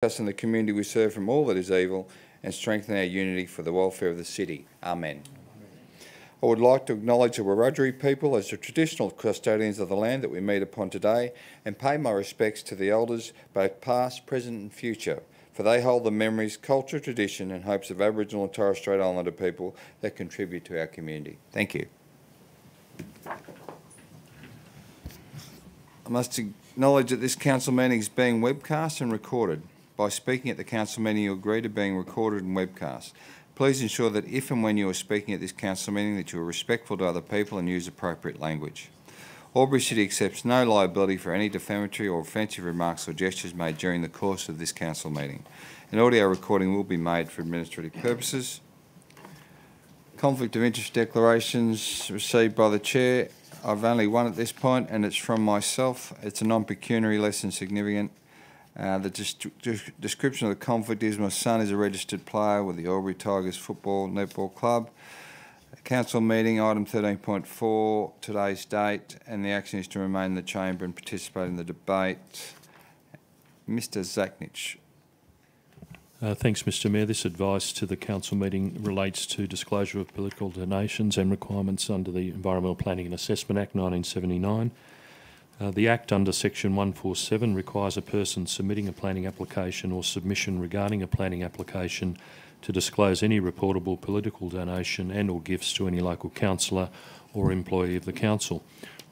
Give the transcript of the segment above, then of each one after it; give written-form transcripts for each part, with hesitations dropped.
us and the community we serve from all that is evil, and strengthen our unity for the welfare of the city. Amen. I would like to acknowledge the Wiradjuri people as the traditional custodians of the land that we meet upon today, and pay my respects to the elders, both past, present and future, for they hold the memories, culture, tradition and hopes of Aboriginal and Torres Strait Islander people that contribute to our community. Thank you. I must acknowledge that this council meeting is being webcast and recorded. By speaking at the council meeting, you agree to being recorded and webcast. Please ensure that if and when you are speaking at this council meeting that you are respectful to other people and use appropriate language. AlburyCity accepts no liability for any defamatory or offensive remarks or gestures made during the course of this council meeting. An audio recording will be made for administrative purposes. Conflict of interest declarations received by the Chair. I've only one at this point and it's from myself. It's a non-pecuniary, less than significant. The description of the conflict is my son is a registered player with the Albury Tigers Football Netball Club. Council meeting, item 13.4, today's date, and the action is to remain in the chamber and participate in the debate. Mr Zaknich. Thanks, Mr Mayor. This advice to the council meeting relates to disclosure of political donations and requirements under the Environmental Planning and Assessment Act 1979. The Act under Section 147 requires a person submitting a planning application or submission regarding a planning application to disclose any reportable political donation and or gifts to any local councillor or employee of the council.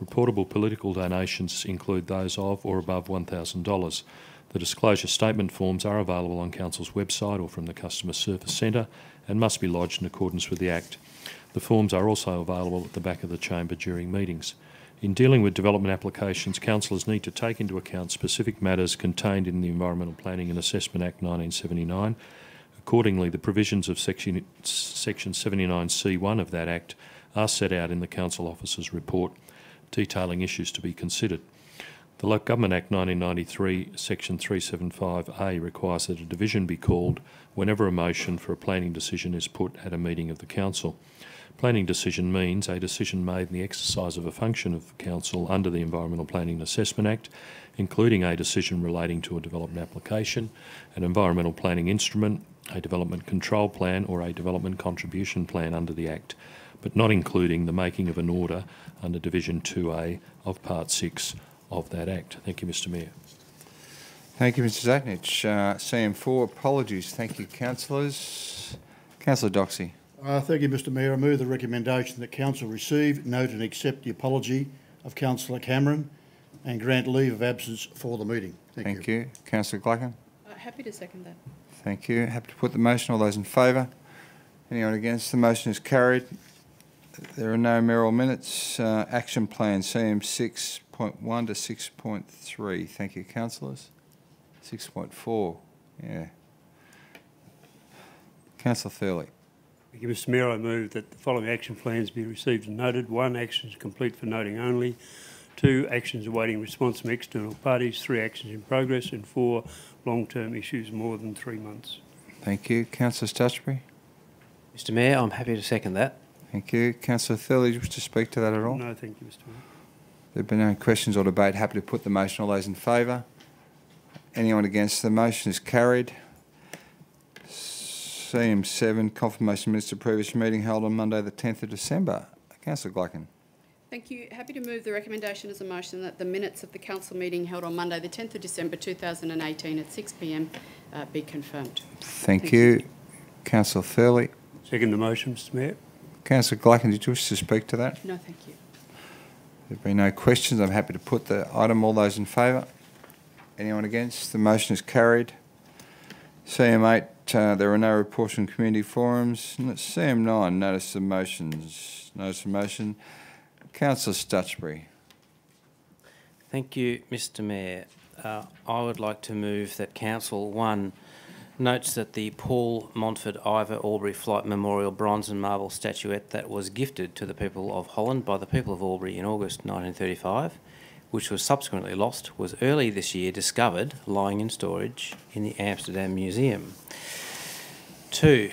Reportable political donations include those of or above $1,000. The disclosure statement forms are available on Council's website or from the Customer Service Centre and must be lodged in accordance with the Act. The forms are also available at the back of the chamber during meetings. In dealing with development applications, councillors need to take into account specific matters contained in the Environmental Planning and Assessment Act 1979. Accordingly, the provisions of Section 79C1 of that Act are set out in the Council Officer's report, detailing issues to be considered. The Local Government Act 1993, Section 375A requires that a division be called whenever a motion for a planning decision is put at a meeting of the Council. Planning decision means a decision made in the exercise of a function of the Council under the Environmental Planning and Assessment Act, including a decision relating to a development application, an environmental planning instrument, a development control plan or a development contribution plan under the Act, but not including the making of an order under Division 2A of Part 6 of that Act. Thank you, Mr Mayor. Thank you, Mr Zaknich. CM4, apologies. Thank you, councillors. Councillor Doxey. Thank you, Mr Mayor. I move the recommendation that Council receive, note and accept the apology of Councillor Cameron and grant leave of absence for the meeting. Thank you. Councillor Glacken. Happy to second that. Thank you. Happy to put the motion. All those in favour? Anyone against? The motion is carried. There are no mayoral minutes. Action plan CM 6.1 to 6.3. Thank you, councillors. 6.4. Yeah. Councillor Thurley. Thank you, Mr Mayor. I move that the following action plans be received and noted. 1, actions complete for noting only. 2, actions awaiting response from external parties. 3, actions in progress. And 4, long-term issues more than 3 months. Thank you. Councillor Stutchbury. Mr Mayor, I'm happy to second that. Thank you. Councillor Thurley, do you wish to speak to that at all? No, thank you, Mr Mayor. There have been no questions or debate. Happy to put the motion. All those in favour? Anyone against? The motion is carried. CM7, confirmation minutes of previous meeting held on Monday the 10th of December. Councillor Glacken. Thank you. Happy to move the recommendation as a motion that the minutes of the council meeting held on Monday the 10th of December 2018 at 6 p.m. Be confirmed. Thank you. Councillor Thurley. Second the motion, Mr Mayor. Councillor Glacken, did you wish to speak to that? No, thank you. There have been no questions. I'm happy to put the item. All those in favour? Anyone against? The motion is carried. CM8, there are no reports from community forums. CM9, notice of motions. Notice of motion. Councillor Stutchbury. Thank you, Mr Mayor. I would like to move that Council 1 notes that the Paul Montford Ivor Albury Flight Memorial bronze and marble statuette that was gifted to the people of Holland by the people of Albury in August 1935, which was subsequently lost, was early this year discovered lying in storage in the Amsterdam Museum. 2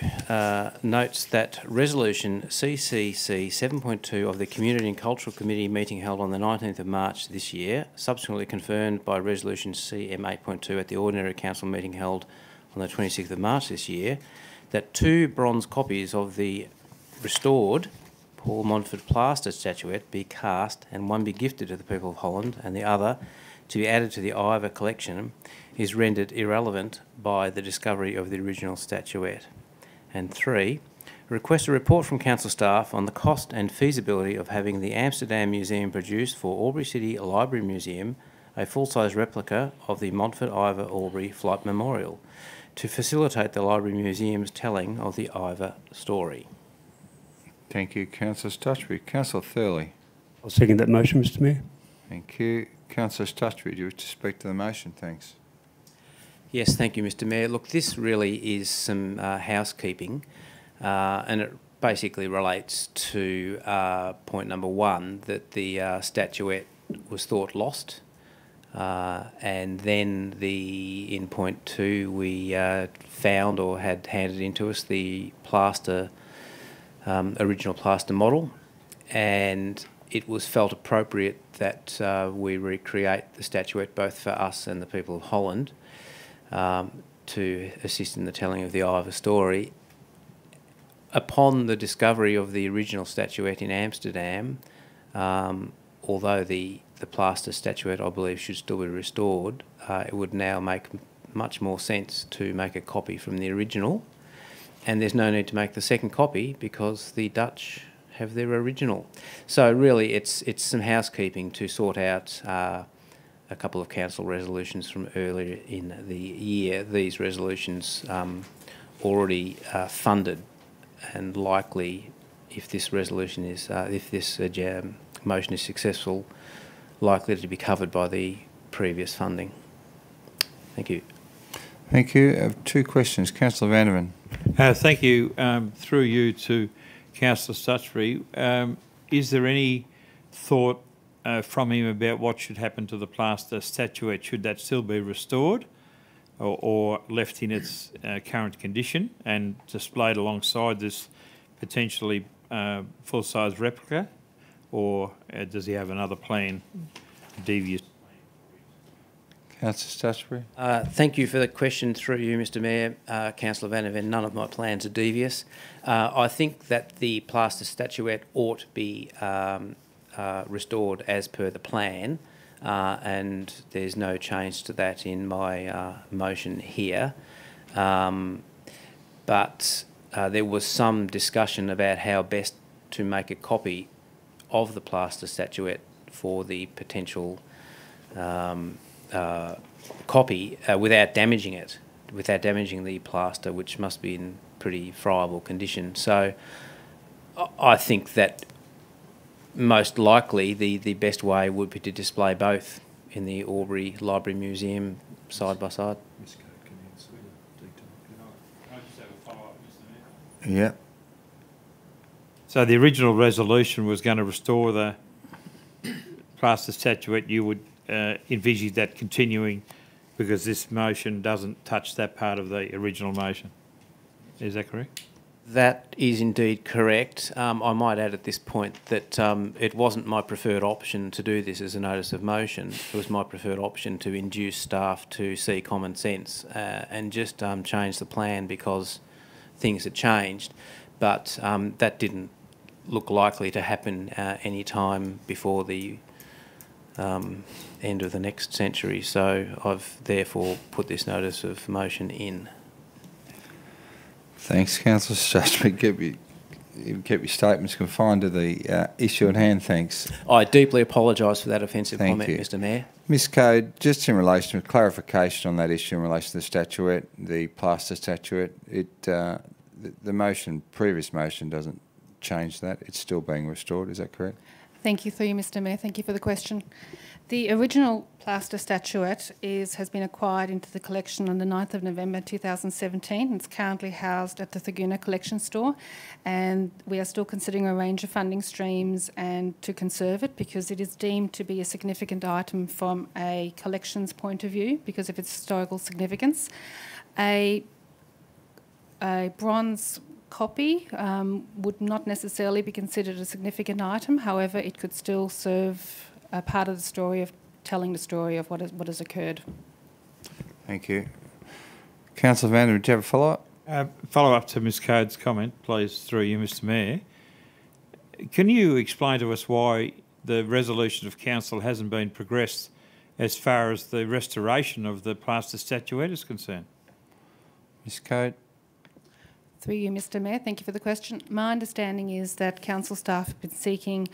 notes that Resolution CCC 7.2 of the Community and Cultural Committee meeting held on the 19th of March this year, subsequently confirmed by Resolution CM 8.2 at the Ordinary Council meeting held on the 26th of March this year, that 2 bronze copies of the restored Paul Montfort plaster statuette be cast and one be gifted to the people of Holland and the other to be added to the Ivor collection is rendered irrelevant by the discovery of the original statuette. And 3, request a report from council staff on the cost and feasibility of having the Amsterdam Museum produce for AlburyCity Library Museum a full-size replica of the Montfort Ivor Albury Flight Memorial to facilitate the Library Museum's telling of the Ivor story. Thank you, Councillor Stutchbury. Councillor Thurley. I'll second that motion, Mr Mayor. Thank you. Councillor Stutchbury, do you wish to speak to the motion? Thanks. Yes, thank you, Mr Mayor. Look, this really is some housekeeping, and it basically relates to point number 1, that the statuette was thought lost, and then in point 2 we found or had handed into us the plaster, original plaster model, and it was felt appropriate that we recreate the statuette both for us and the people of Holland to assist in the telling of the Ivor story. Upon the discovery of the original statuette in Amsterdam, although the plaster statuette, I believe, should still be restored, it would now make much more sense to make a copy from the original, and there's no need to make the second copy because the Dutch have their original. So really it's some housekeeping to sort out a couple of council resolutions from earlier in the year. These resolutions already funded and likely, if this resolution is, if this motion is successful, likely to be covered by the previous funding. Thank you. Thank you. I have 2 questions. Councillor Vanderman. Thank you. Through you to Councillor Stutchbury, is there any thought from him about what should happen to the plaster statuette? Should that still be restored or left in its current condition and displayed alongside this potentially full-size replica, or does he have another plan, devious? Councillor Stutchbury. Thank you for the question through you, Mr Mayor. Councillor Van Aven, none of my plans are devious. I think that the plaster statuette ought to be restored as per the plan, and there's no change to that in my motion here. But there was some discussion about how best to make a copy of the plaster statuette for the potential copy without damaging it, without damaging the plaster, which must be in pretty friable condition. So I think that most likely the best way would be to display both in the Albury Library Museum side by side. Yeah. So the original resolution was going to restore the plaster statuette. You would envisage that continuing because this motion doesn't touch that part of the original motion. Is that correct? That is indeed correct. I might add at this point that it wasn't my preferred option to do this as a notice of motion. It was my preferred option to induce staff to see common sense and just change the plan because things had changed. But that didn't look likely to happen any time before the end of the next century. So I've therefore put this notice of motion in. Thanks, Councillor Stutchbury. Keep your statements confined to the issue at hand. Thanks. I deeply apologise for that offensive Thank comment, you. Mr Mayor. Ms Code, just in relation to clarification on that issue in relation to the statuette, the plaster statuette, the motion, previous motion doesn't change that. It's still being restored. Is that correct? Thank you through you, Mr Mayor. Thank you for the question. The original plaster statuette has been acquired into the collection on the 9th of November 2017. It's currently housed at the Thaguna Collection Store, and we are still considering a range of funding streams and to conserve it because it is deemed to be a significant item from a collections point of view because of its historical significance. A a bronze copy would not necessarily be considered a significant item. However, it could still serve a part of the story of telling the story of what has occurred. Thank you. Councillor Vander, do you have a follow-up? Follow-up to Ms Code's comment, please, through you, Mr Mayor. Can you explain to us why the resolution of council hasn't been progressed as far as the restoration of the plaster statuette is concerned? Ms Code. Through you, Mr Mayor, thank you for the question. My understanding is that council staff have been seeking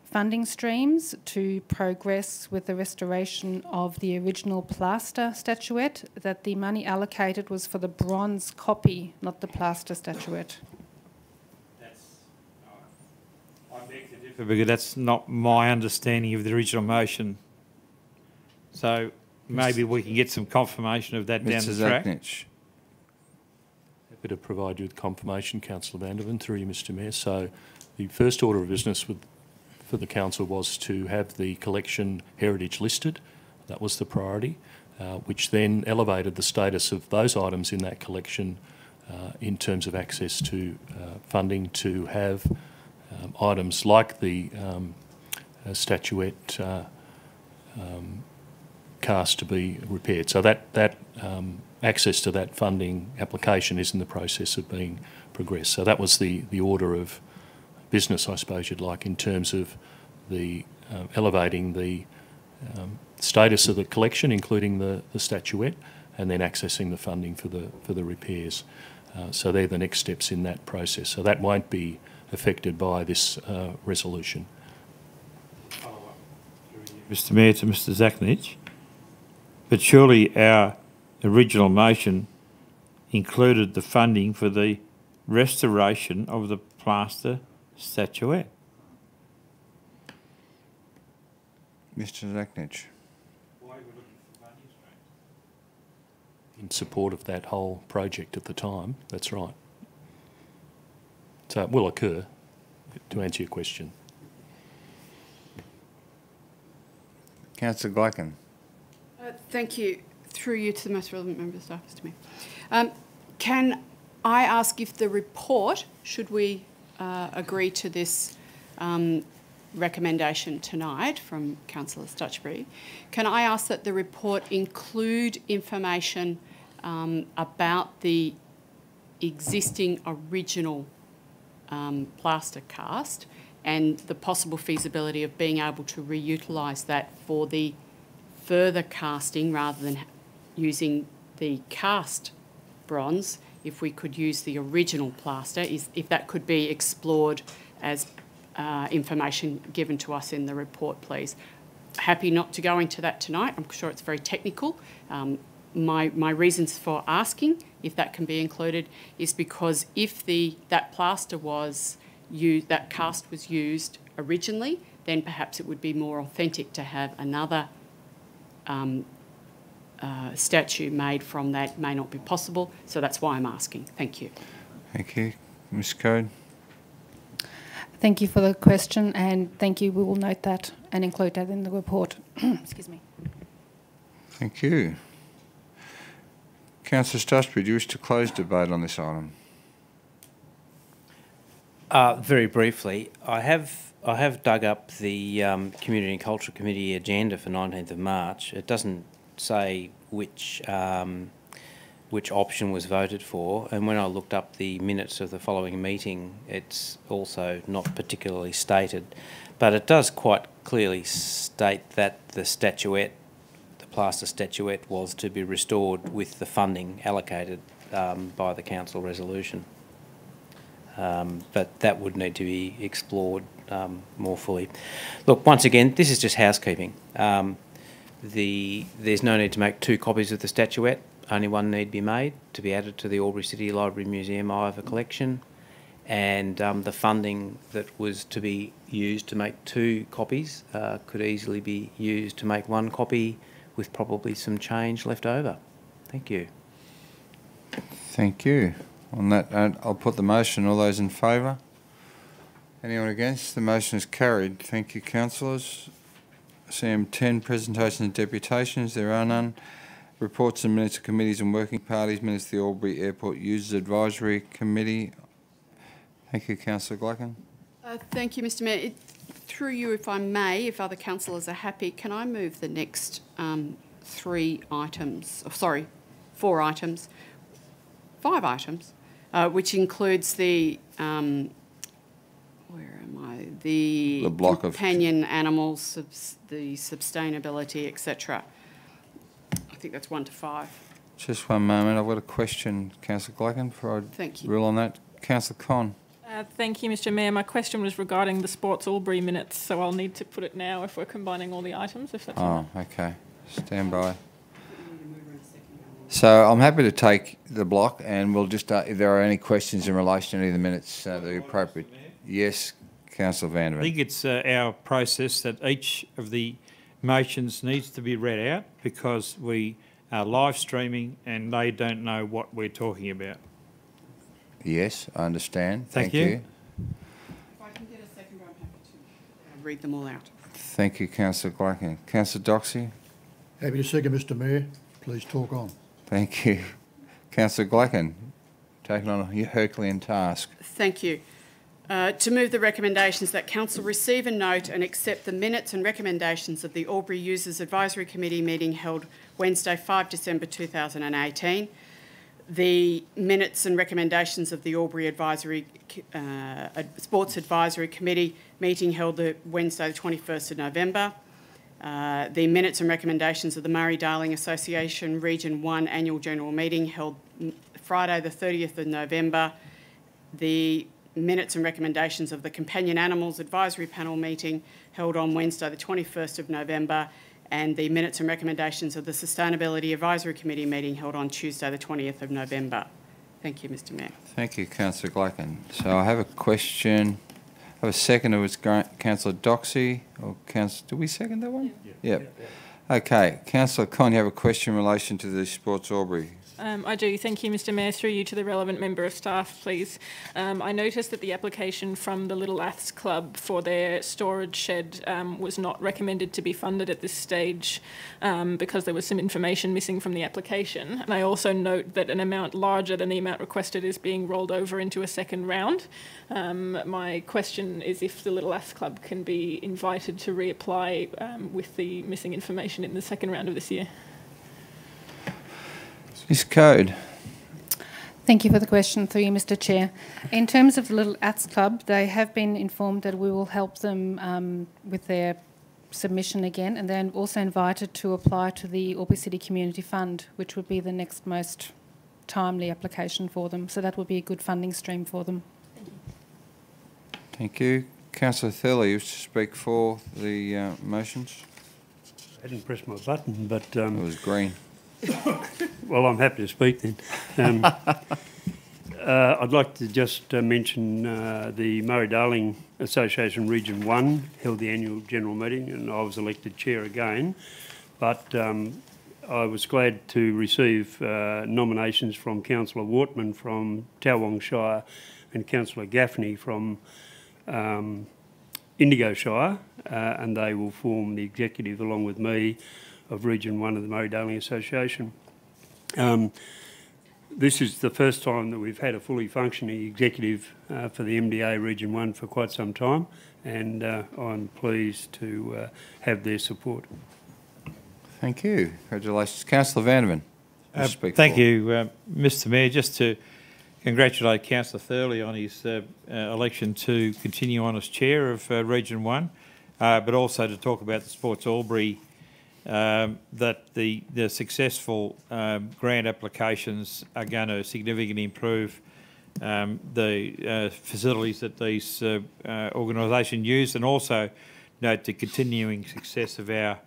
funding streams to progress with the restoration of the original plaster statuette, that the money allocated was for the bronze copy, not the plaster statuette. I beg to differ because that's not my understanding of the original motion. So maybe we can get some confirmation of that down the track. Zachnich. Happy to provide you with confirmation, Councillor Vandervan, through you, Mr Mayor. So the first order of business for the council was to have the collection heritage listed. That was the priority, which then elevated the status of those items in that collection in terms of access to funding to have items like the statuette cast to be repaired. So that access to that funding application is in the process of being progressed. So that was the order of business, I suppose you'd like, in terms of the elevating the status of the collection, including the statuette, and then accessing the funding for the repairs. So they're the next steps in that process. So that won't be affected by this resolution. Mr Mayor, to Mr Zachnich, but surely our original motion included the funding for the restoration of the plaster statuette. Mr Zachnich. Why are we looking for funding streams? In support of that whole project at the time, that's right. So it will occur, to answer your question. Councillor Glacken. Thank you. Through you to the most relevant member of staff, Mr Mayor. Can I ask if the report, should we agree to this recommendation tonight from Councillor Stutchbury, can I ask that the report include information about the existing original plaster cast and the possible feasibility of being able to reutilise that for the further casting rather than using the cast bronze, if we could use the original plaster, if that could be explored as information given to us in the report, please. Happy not to go into that tonight. I'm sure it's very technical. My reasons for asking if that can be included is because if that plaster was used, that cast was used originally, then perhaps it would be more authentic to have another statue made from that. May not be possible, so that's why I'm asking. Thank you. Thank you. Ms Code. Thank you for the question, and thank you. We will note that and include that in the report. Excuse me. Thank you. Councillor Stutchbury, do you wish to close debate on this item? Very briefly, I have dug up the Community and Culture Committee agenda for 19th of March. It doesn't say which option was voted for, and when I looked up the minutes of the following meeting, it's also not particularly stated, but it does quite clearly state that the statuette, the plaster statuette, was to be restored with the funding allocated by the council resolution. But that would need to be explored more fully. Look, once again, this is just housekeeping. There's no need to make 2 copies of the statuette. Only one need be made to be added to the Albury Library Museum Ivor collection, and the funding that was to be used to make 2 copies could easily be used to make 1 copy with probably some change left over. Thank you. Thank you. On that note, I'll put the motion. All those in favour? Anyone against? The motion is carried. Thank you, councillors. CM10, presentations and deputations. There are none. Reports and minutes of committees and working parties. Minutes of the Albury Airport Users Advisory Committee. Thank you, Councillor Glacken. Thank you, Mr Mayor. Through you, if I may, if other councillors are happy, can I move the next 5 items, which includes the, the block of companion animals, the sustainability, etc. I think that's 1 to 5. Just one moment. I've got a question, Councillor Glacken, before I rule on that. Councillor Con. Thank you, Mr Mayor. My question was regarding the Sports Albury minutes, so I'll need to put it now if we're combining all the items, if that's all right. Okay. Stand by. So I'm happy to take the block, and we'll just, if there are any questions in relation to any of the minutes, the appropriate. Yes, Councillor Vanderman. I think it's our process that each of the motions needs to be read out because we are live streaming and they don't know what we're talking about. Yes, I understand. Thank you. If I can get a second, I'm happy to read them all out. Thank you, Councillor Glacken. Councillor Doxey. Happy to second, Mr Mayor. Please talk on. Thank you. Councillor Glacken, taking on your Herculean task. Thank you. To move the recommendations that Council receive and note and accept the minutes and recommendations of the Albury Users Advisory Committee meeting held Wednesday, 5 December 2018, the minutes and recommendations of the Albury Sports Advisory Committee meeting held Wednesday, the 21st of November, the minutes and recommendations of the Murray-Darling Association Region 1 Annual General Meeting held Friday, the 30th of November, the minutes and recommendations of the Companion Animals Advisory Panel meeting held on Wednesday, the 21st of November, and the minutes and recommendations of the Sustainability Advisory Committee meeting held on Tuesday, the 20th of November. Thank you, Mr Mayor. Thank you, Councillor Glacken. So I have a question. I have a second. It was Councillor Doxey. Or did we second that one? Yeah. Yep. Okay. Councillor Con, you have a question in relation to the Sports Albury. I do. Thank you, Mr Mayor. Through you to the relevant member of staff, please. I noticed that the application from the Little Aths Club for their storage shed was not recommended to be funded at this stage because there was some information missing from the application. And I also note that an amount larger than the amount requested is being rolled over into a second round. My question is if the Little Aths Club can be invited to reapply with the missing information in the second round of this year. Ms. Code. Thank you for the question, through you, Mr Chair. In terms of the Little Aths Club, they have been informed that we will help them with their submission again, and they're also invited to apply to the AlburyCity Community Fund, which would be the next most timely application for them. So that would be a good funding stream for them. Thank you. Councillor Thurley, you wish to speak for the motions? I didn't press my button, but... it was green. Well, I'm happy to speak then. I'd like to just mention the Murray-Darling Association Region 1 held the annual general meeting and I was elected chair again. But I was glad to receive nominations from Councillor Wortman from Towong Shire and Councillor Gaffney from Indigo Shire, and they will form the executive along with me of Region 1 of the Murray-Darling Association. This is the first time that we've had a fully functioning executive for the MDA Region 1 for quite some time, and I'm pleased to have their support. Thank you. Congratulations. Councillor Vanderman. Thank you, Mr Mayor. Just to congratulate Councillor Thurley on his election to continue on as chair of Region 1, but also to talk about the Sports Albury, that the successful grant applications are going to significantly improve the facilities that these organisations use, and also note the continuing success of our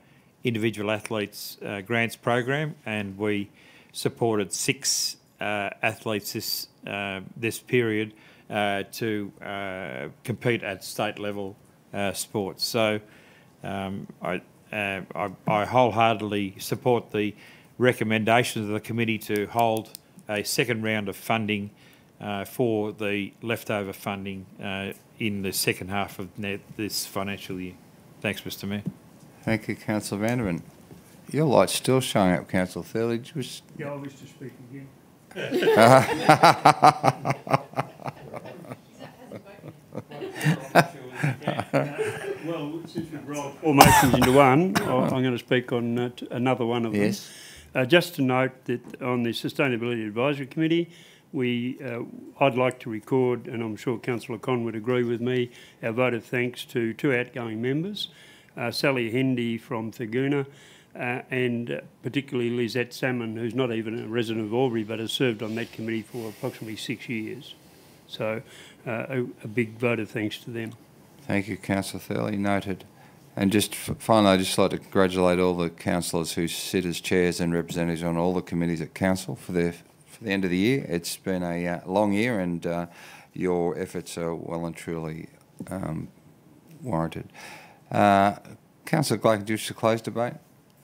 individual athletes grants program, and we supported 6 athletes this period to compete at state level sports. So I wholeheartedly support the recommendations of the committee to hold a second round of funding for the leftover funding in the second half of this financial year. Thanks, Mr Mayor. Thank you, Councillor Vanderman. Your light's still showing up, Councillor Thurley. Just... Yeah, I wish to speak again. Well, since we've rolled 4 motions into one, I'm going to speak on another one of them. Yes. Just to note that on the Sustainability Advisory Committee, I'd like to record, and I'm sure Councillor Con would agree with me, our vote of thanks to 2 outgoing members, Sally Hendy from Thurgoona, and particularly Lisette Salmon, who's not even a resident of Albury but has served on that committee for approximately 6 years. So a big vote of thanks to them. Thank you, Councillor Thurley. Noted. And just finally, I'd just like to congratulate all the councillors who sit as chairs and representatives on all the committees at council for the end of the year. It's been a long year, and your efforts are well and truly warranted. Councillor Glaken, do you wish to close debate?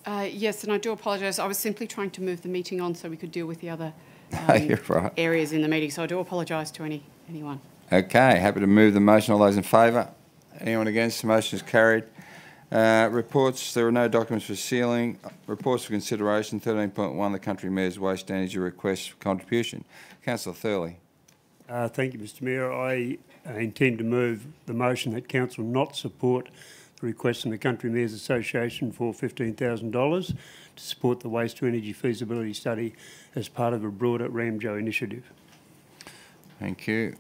Yes, and I do apologise. I was simply trying to move the meeting on so we could deal with the other You're right. areas in the meeting. So I do apologise to anyone. Okay, happy to move the motion. All those in favour? Anyone against? The motion is carried. Reports, there are no documents for sealing. Reports for consideration, 13.1, the Country Mayor's Waste Energy Request for Contribution. Councillor Thurley. Thank you, Mr Mayor. I intend to move the motion that Council not support the request from the Country Mayors Association for $15,000 to support the waste to energy feasibility study as part of a broader Ramjo initiative. Thank you.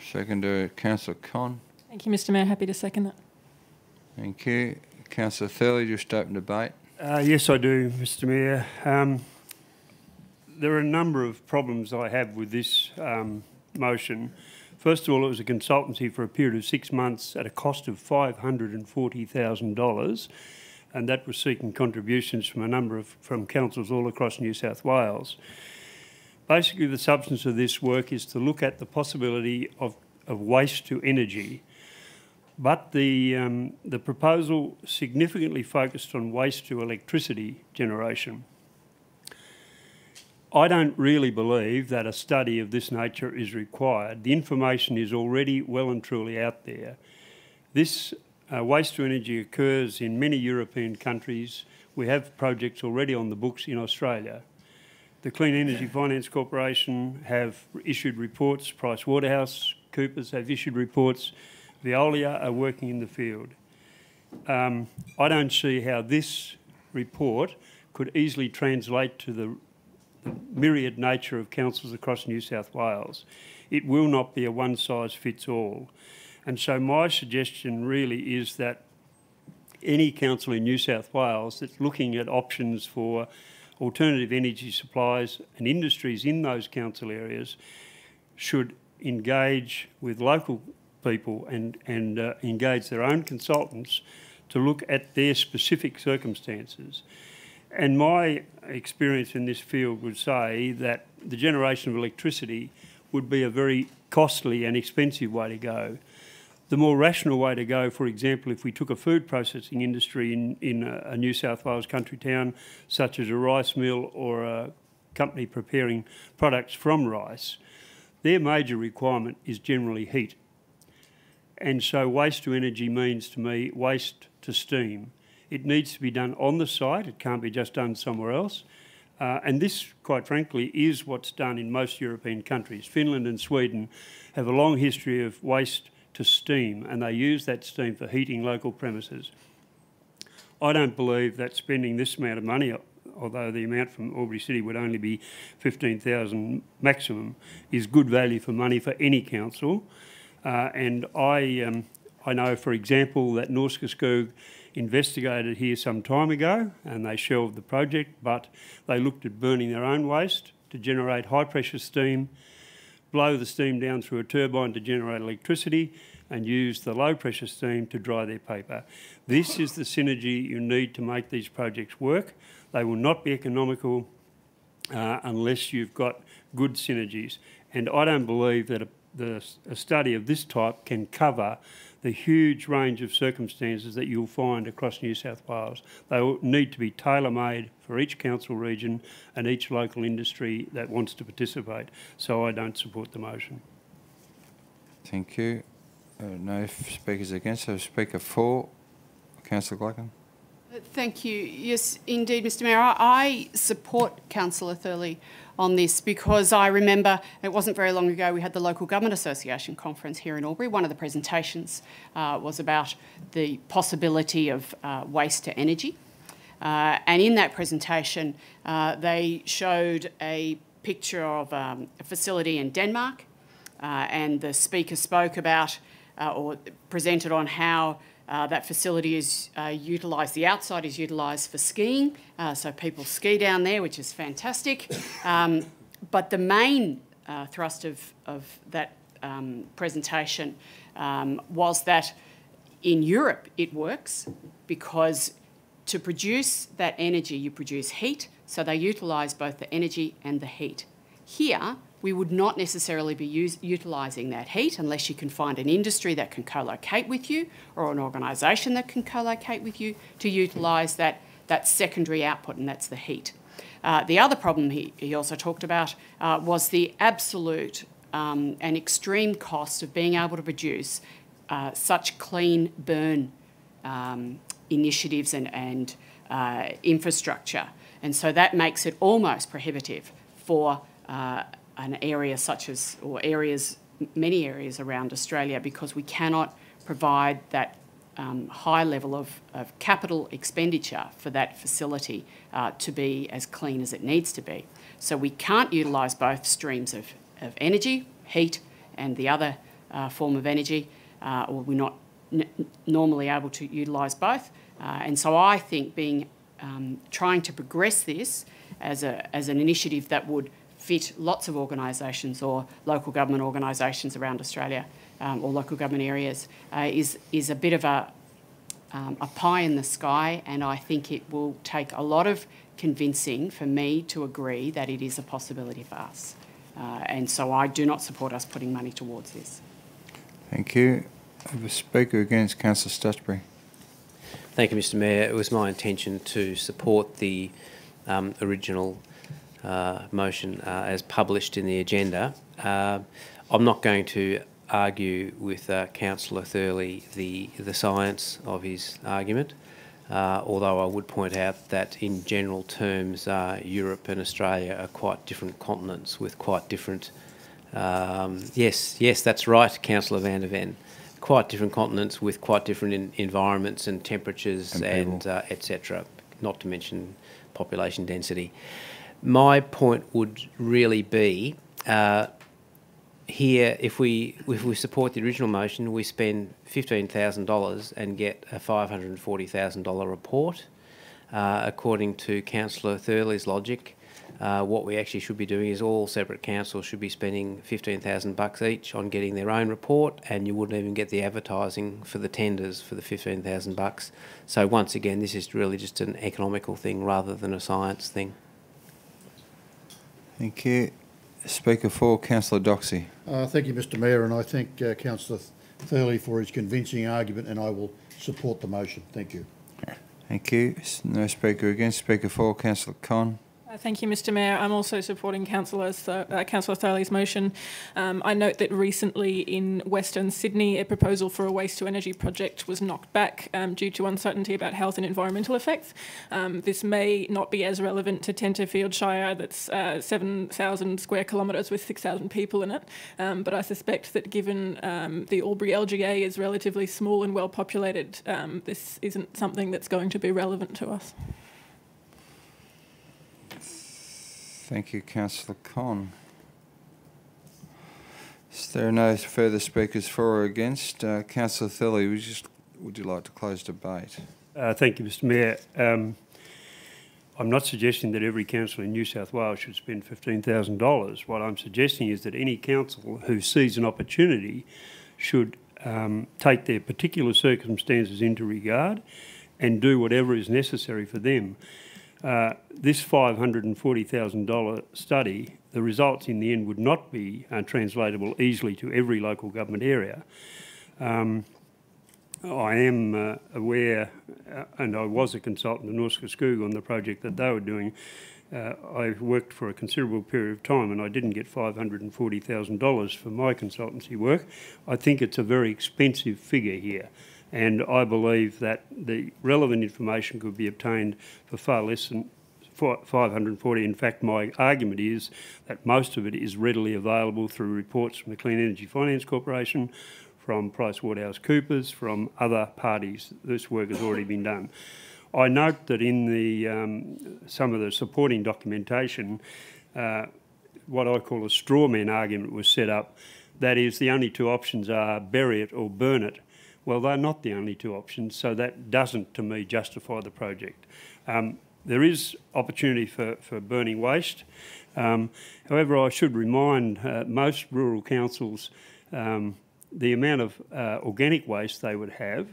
Seconder, Councillor Con. Thank you, Mr Mayor. Happy to second that. Thank you. Councillor Thurley, just open debate. Yes, I do, Mr Mayor. There are a number of problems I have with this motion. First of all, it was a consultancy for a period of 6 months at a cost of $540,000, and that was seeking contributions from councils all across New South Wales. Basically, the substance of this work is to look at the possibility of waste to energy, but the proposal significantly focused on waste to electricity generation. I don't really believe that a study of this nature is required. The information is already well and truly out there. This waste to energy occurs in many European countries. We have projects already on the books in Australia. The Clean Energy Finance Corporation have issued reports, PricewaterhouseCoopers have issued reports, Veolia are working in the field. I don't see how this report could easily translate to the myriad nature of councils across New South Wales. It will not be a one-size-fits-all. And so my suggestion really is that any council in New South Wales that's looking at options for alternative energy supplies and industries in those council areas should engage with local people and engage their own consultants to look at their specific circumstances. And my experience in this field would say that the generation of electricity would be a very costly and expensive way to go. The more rational way to go, for example, if we took a food processing industry in a New South Wales country town, such as a rice mill or a company preparing products from rice, their major requirement is generally heat. And so waste to energy means to me waste to steam. It needs to be done on the site, it can't be just done somewhere else. And this, quite frankly, is what's done in most European countries. Finland and Sweden have a long history of waste to steam, and they use that steam for heating local premises. I don't believe that spending this amount of money, although the amount from AlburyCity would only be $15,000 maximum, is good value for money for any council. And I know, for example, that Norske Skog investigated here some time ago and they shelved the project, but they looked at burning their own waste to generate high pressure steam, blow the steam down through a turbine to generate electricity and use the low pressure steam to dry their paper. This is the synergy you need to make these projects work. They will not be economical unless you've got good synergies. And I don't believe that a study of this type can cover the huge range of circumstances that you'll find across New South Wales. They will need to be tailor-made for each council region and each local industry that wants to participate. So I don't support the motion. Thank you. No speakers against, so speaker for. Councillor Glacken. Thank you. Yes, indeed, Mr Mayor. I support Councillor Thurley on this because I remember it wasn't very long ago we had the Local Government Association conference here in Albury. One of the presentations was about the possibility of waste to energy. And in that presentation, they showed a picture of a facility in Denmark, and the speaker spoke about or presented on how that facility is utilised, the outside is utilised for skiing, so people ski down there, which is fantastic. But the main thrust of that presentation was that in Europe it works because to produce that energy you produce heat, so they utilise both the energy and the heat. Here, we would not necessarily be utilising that heat unless you can find an industry that can co-locate with you or an organisation that can co-locate with you to utilise that secondary output, and that's the heat. The other problem he also talked about was the absolute and extreme cost of being able to produce such clean burn initiatives and infrastructure. And so that makes it almost prohibitive for an area such as, or areas, many areas around Australia, because we cannot provide that high level of capital expenditure for that facility to be as clean as it needs to be. So we can't utilise both streams of energy, heat, and the other form of energy, or we're not normally able to utilise both. And so I think trying to progress this as an initiative that would fit lots of organisations or local government organisations around Australia or local government areas is a bit of a pie in the sky, and I think it will take a lot of convincing for me to agree that it is a possibility for us. And so I do not support us putting money towards this. Thank you. I have a speaker against Councillor Stutchbury. Thank you, Mr Mayor. It was my intention to support the original motion as published in the agenda. I'm not going to argue with Councillor Thurley the science of his argument, although I would point out that in general terms Europe and Australia are quite different continents with quite different... yes, that's right, Councillor Van der Ven. Quite different continents with quite different environments and temperatures and etc., not to mention population density. My point would really be here, if we support the original motion, we spend $15,000 and get a $540,000 report. According to Councillor Thurley's logic, what we actually should be doing is all separate councils should be spending $15,000 each on getting their own report, and you wouldn't even get the advertising for the tenders for the $15,000. So once again, this is really just an economical thing rather than a science thing. Thank you. Speaker 4, Councillor Doxey. Thank you, Mr Mayor, and I thank Councillor Thurley for his convincing argument, and I will support the motion. Thank you. Thank you. No speaker against. Speaker 4, Councillor Con. Thank you, Mr Mayor. I'm also supporting Councillor Thurley's motion. I note that recently in Western Sydney, a proposal for a waste-to-energy project was knocked back due to uncertainty about health and environmental effects. This may not be as relevant to Tenterfield Shire, that's 7,000 square kilometres with 6,000 people in it, but I suspect that given the Albury LGA is relatively small and well-populated, this isn't something that's going to be relevant to us. Thank you, Councillor Con. Is there no further speakers for or against? Councillor Thurley, would you like to close debate? Thank you, Mr Mayor. I'm not suggesting that every council in New South Wales should spend $15,000. What I'm suggesting is that any council who sees an opportunity should take their particular circumstances into regard and do whatever is necessary for them. This $540,000 study, the results in the end would not be translatable easily to every local government area. I am aware, and I was a consultant to Norske Skog on the project that they were doing. I worked for a considerable period of time and I didn't get $540,000 for my consultancy work. I think it's a very expensive figure here. and I believe that the relevant information could be obtained for far less than $540. In fact, my argument is that most of it is readily available through reports from the Clean Energy Finance Corporation, from PricewaterhouseCoopers, from other parties. This work has already been done. I note that in the some of the supporting documentation, what I call a straw man argument was set up. That is, the only two options are bury it or burn it. Well, they're not the only two options, so that doesn't, to me, justify the project. There is opportunity for burning waste. However, I should remind most rural councils the amount of organic waste they would have.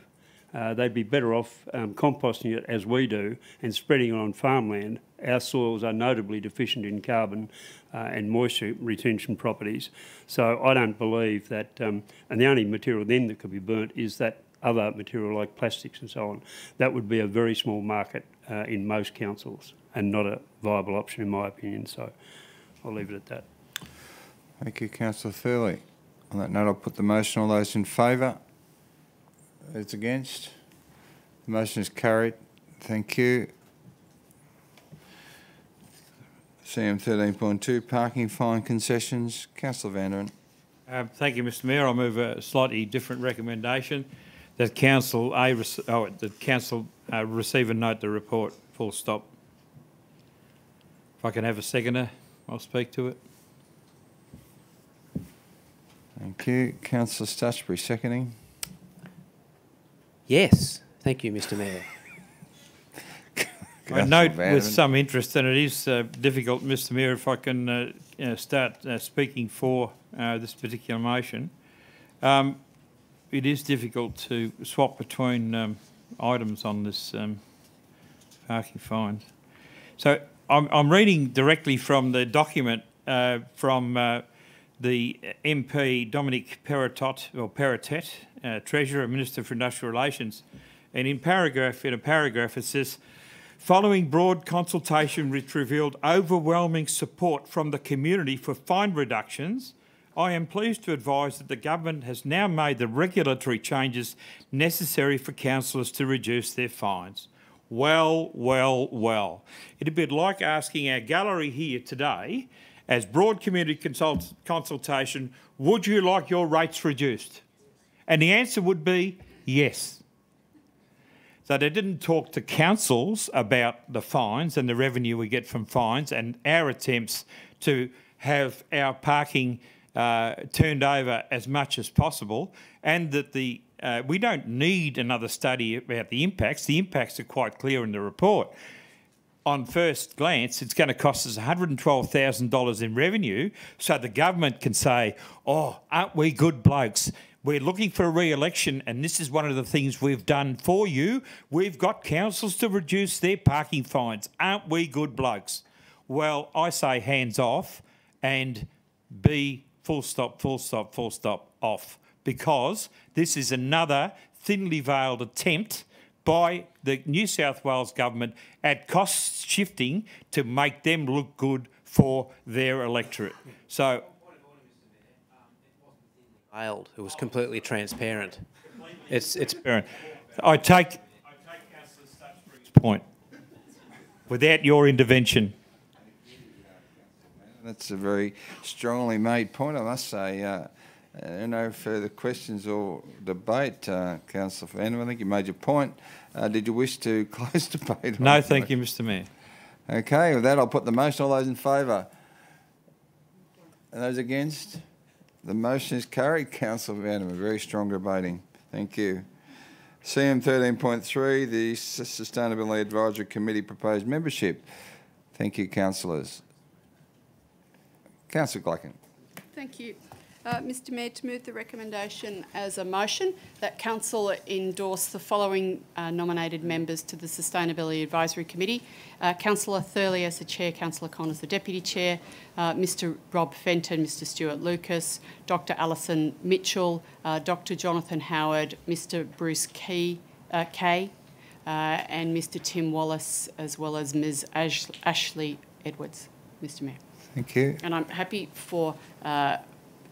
They'd be better off composting it as we do and spreading it on farmland. Our soils are notably deficient in carbon and moisture retention properties. So I don't believe that, and the only material then that could be burnt is that other material like plastics and so on. That would be a very small market in most councils and not a viable option in my opinion. So I'll leave it at that. Thank you, Councillor Thurley. On that note, I'll put the motion. All those in favour? Those against? The motion is carried. Thank you. CM 13.2, parking fine concessions. Councillor Van der Ven. Thank you, Mr Mayor. I'll move a slightly different recommendation that Council receive and note the report. Full stop. If I can have a seconder, I'll speak to it. Thank you. Councillor Stutchbury, seconding. Yes, thank you, Mr Mayor. I note with some interest, and it is difficult, Mr Mayor, if I can start speaking for this particular motion. It is difficult to swap between items on this parking fines. So I'm reading directly from the document from the MP Dominic Perrottet, Treasurer, Minister for Industrial Relations, and in a paragraph it says, following broad consultation which revealed overwhelming support from the community for fine reductions, I am pleased to advise that the government has now made the regulatory changes necessary for councillors to reduce their fines. Well, well, well. It'd be like asking our gallery here today, as broad community consultation, would you like your rates reduced? And the answer would be yes. So they didn't talk to councils about the fines and the revenue we get from fines and our attempts to have our parking turned over as much as possible, and that we don't need another study about the impacts. The impacts are quite clear in the report. On first glance, it's going to cost us $112,000 in revenue, so the government can say, oh, aren't we good blokes? We're looking for a re-election, and this is one of the things we've done for you. We've got councils to reduce their parking fines. Aren't we good blokes? Well, I say hands off and be full stop, full stop, full stop off, because this is another thinly veiled attempt by the New South Wales government at cost shifting to make them look good for their electorate. So, It was completely transparent. It's transparent. I take Councillor Stutchbury's point without your intervention. That's a very strongly made point, I must say. No further questions or debate, Councillor Van der Ven. I think you made your point. Did you wish to close debate? No, thank you, Mr Mayor. Okay, with that, I'll put the motion. All those in favour? And those against? The motion is carried. Councillor Van der Ven, very strong debating. Thank you. CM 13.3, the Sustainability Advisory Committee proposed membership. Thank you, councillors. Councillor Glacken. Thank you. Mr Mayor, to move the recommendation as a motion that Council endorse the following nominated members to the Sustainability Advisory Committee. Councillor Thurley as the Chair, Councillor Con as the Deputy Chair, Mr Rob Fenton, Mr Stuart Lucas, Dr Alison Mitchell, Dr Jonathan Howard, Mr Bruce Kay, and Mr Tim Wallace, as well as Ms Ashley Edwards. Mr Mayor. Thank you. And I'm happy for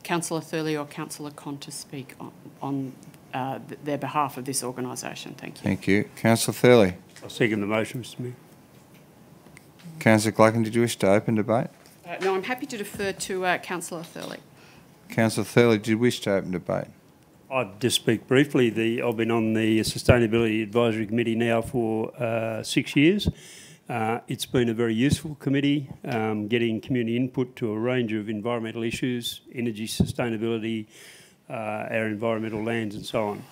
Councillor Thurley or Councillor Con to speak on their behalf of this organisation. Thank you. Thank you. Councillor Thurley. I second the motion, Mr Mayor. Councillor Glucken, did you wish to open debate? No, I'm happy to defer to Councillor Thurley. Councillor Thurley, did you wish to open debate? I'd just speak briefly. I've been on the Sustainability Advisory Committee now for 6 years. It's been a very useful committee, getting community input to a range of environmental issues, energy sustainability, our environmental lands and so on.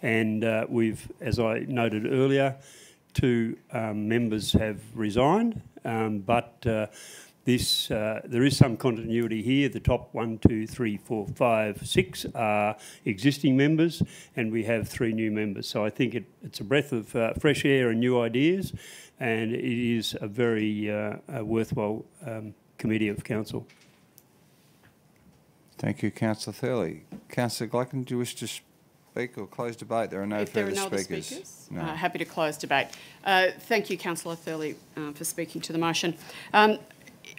And we've, as I noted earlier, 2 members have resigned, but there is some continuity here. The top 1, 2, 3, 4, 5, 6 are existing members, and we have 3 new members. So I think it's a breath of fresh air and new ideas, and it is a very worthwhile committee of council. Thank you, Councillor Thurley. Councillor Glucken, do you wish to speak or close debate? There are no further speakers. No. Happy to close debate. Thank you, Councillor Thurley, for speaking to the motion.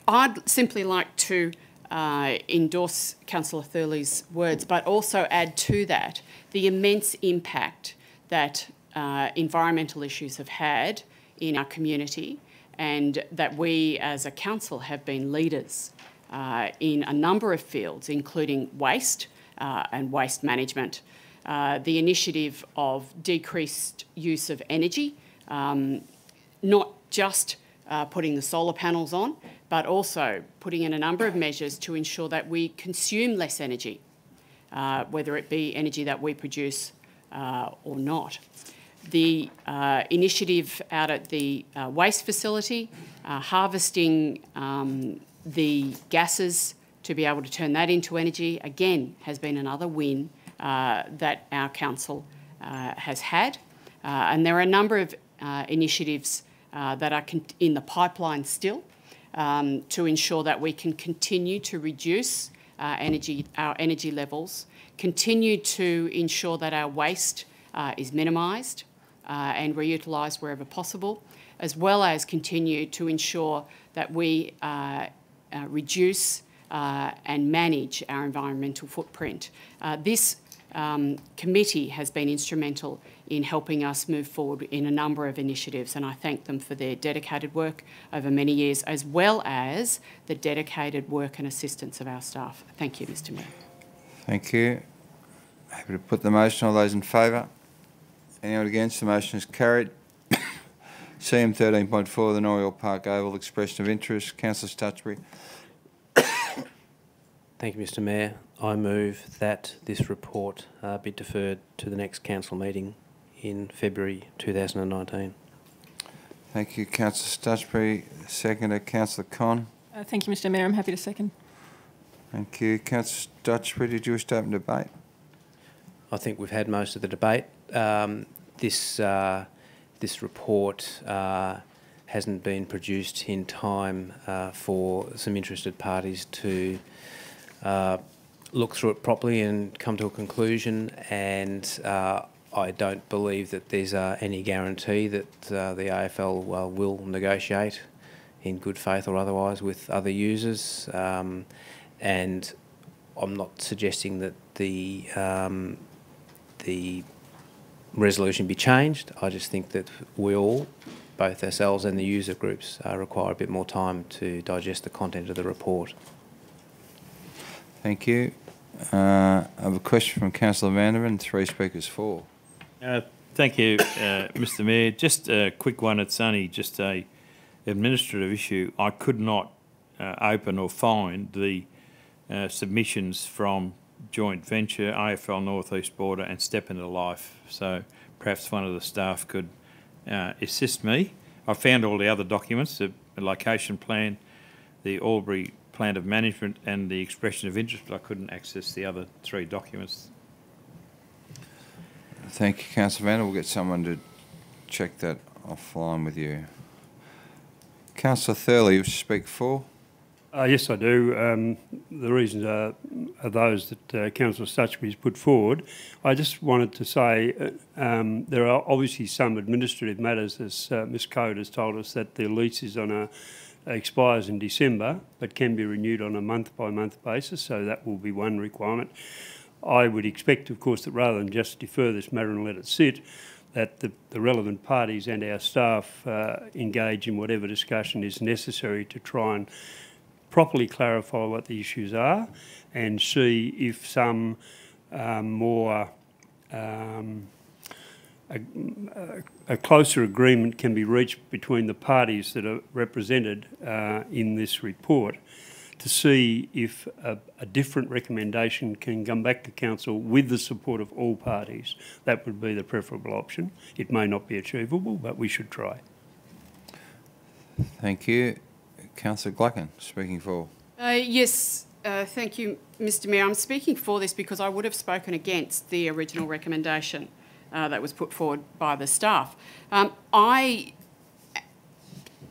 I'd simply like to endorse Councillor Thurley's words, but also add to that the immense impact that environmental issues have had in our community, and that we as a council have been leaders in a number of fields, including waste and waste management. The initiative of decreased use of energy, not just putting the solar panels on, but also putting in a number of measures to ensure that we consume less energy, whether it be energy that we produce or not. The initiative out at the waste facility, harvesting the gases to be able to turn that into energy, again, has been another win that our council has had. And there are a number of initiatives that are in the pipeline still to ensure that we can continue to reduce our energy levels, continue to ensure that our waste is minimised and reutilised wherever possible, as well as continue to ensure that we reduce and manage our environmental footprint. This committee has been instrumental in helping us move forward in a number of initiatives, and I thank them for their dedicated work over many years, as well as the dedicated work and assistance of our staff. Thank you, Mr Mayor. Thank you. Happy to put the motion. All those in favour? Anyone against? The motion is carried. CM 13.4, the Norriel Park Oval Expression of Interest. Councillor Stutchbury. Thank you, Mr Mayor. I move that this report be deferred to the next council meeting in February 2019. Thank you, Councillor Stutchbury. Seconder, Councillor Con. Thank you, Mr Mayor. I'm happy to second. Thank you. Councillor Stutchbury, did you wish to open debate? I think we've had most of the debate. This report hasn't been produced in time for some interested parties to look through it properly and come to a conclusion, and I don't believe that there's any guarantee that the AFL will negotiate in good faith or otherwise with other users, and I'm not suggesting that the resolution be changed. I just think that we all, both ourselves and the user groups, require a bit more time to digest the content of the report. Thank you. I have a question from Councillor Vanderman, 3 speakers for. Thank you, Mr Mayor. Just a quick one. It's only just a administrative issue. I could not open or find the submissions from Joint Venture, AFL North East Border and Step Into Life. So perhaps one of the staff could assist me. I found all the other documents, the location plan, the Albury Plan of Management and the expression of interest, but I couldn't access the other 3 documents. Thank you, Councillor Vander. We'll get someone to check that offline with you. Councillor Thurley, you wish to speak for? Yes, I do. The reasons are those that Councillor Stutchbury has put forward. I just wanted to say there are obviously some administrative matters, as Ms Code has told us, that the lease is on expires in December, but can be renewed on a month-by-month basis, so that will be one requirement. I would expect, of course, that rather than just defer this matter and let it sit, that the relevant parties and our staff engage in whatever discussion is necessary to try and properly clarify what the issues are and see if some more a closer agreement can be reached between the parties that are represented in this report, to see if a different recommendation can come back to council with the support of all parties. That would be the preferable option. It may not be achievable, but we should try. Thank you. Councillor Gluckin, speaking for. Yes, thank you, Mr Mayor. I'm speaking for this because I would have spoken against the original recommendation that was put forward by the staff. I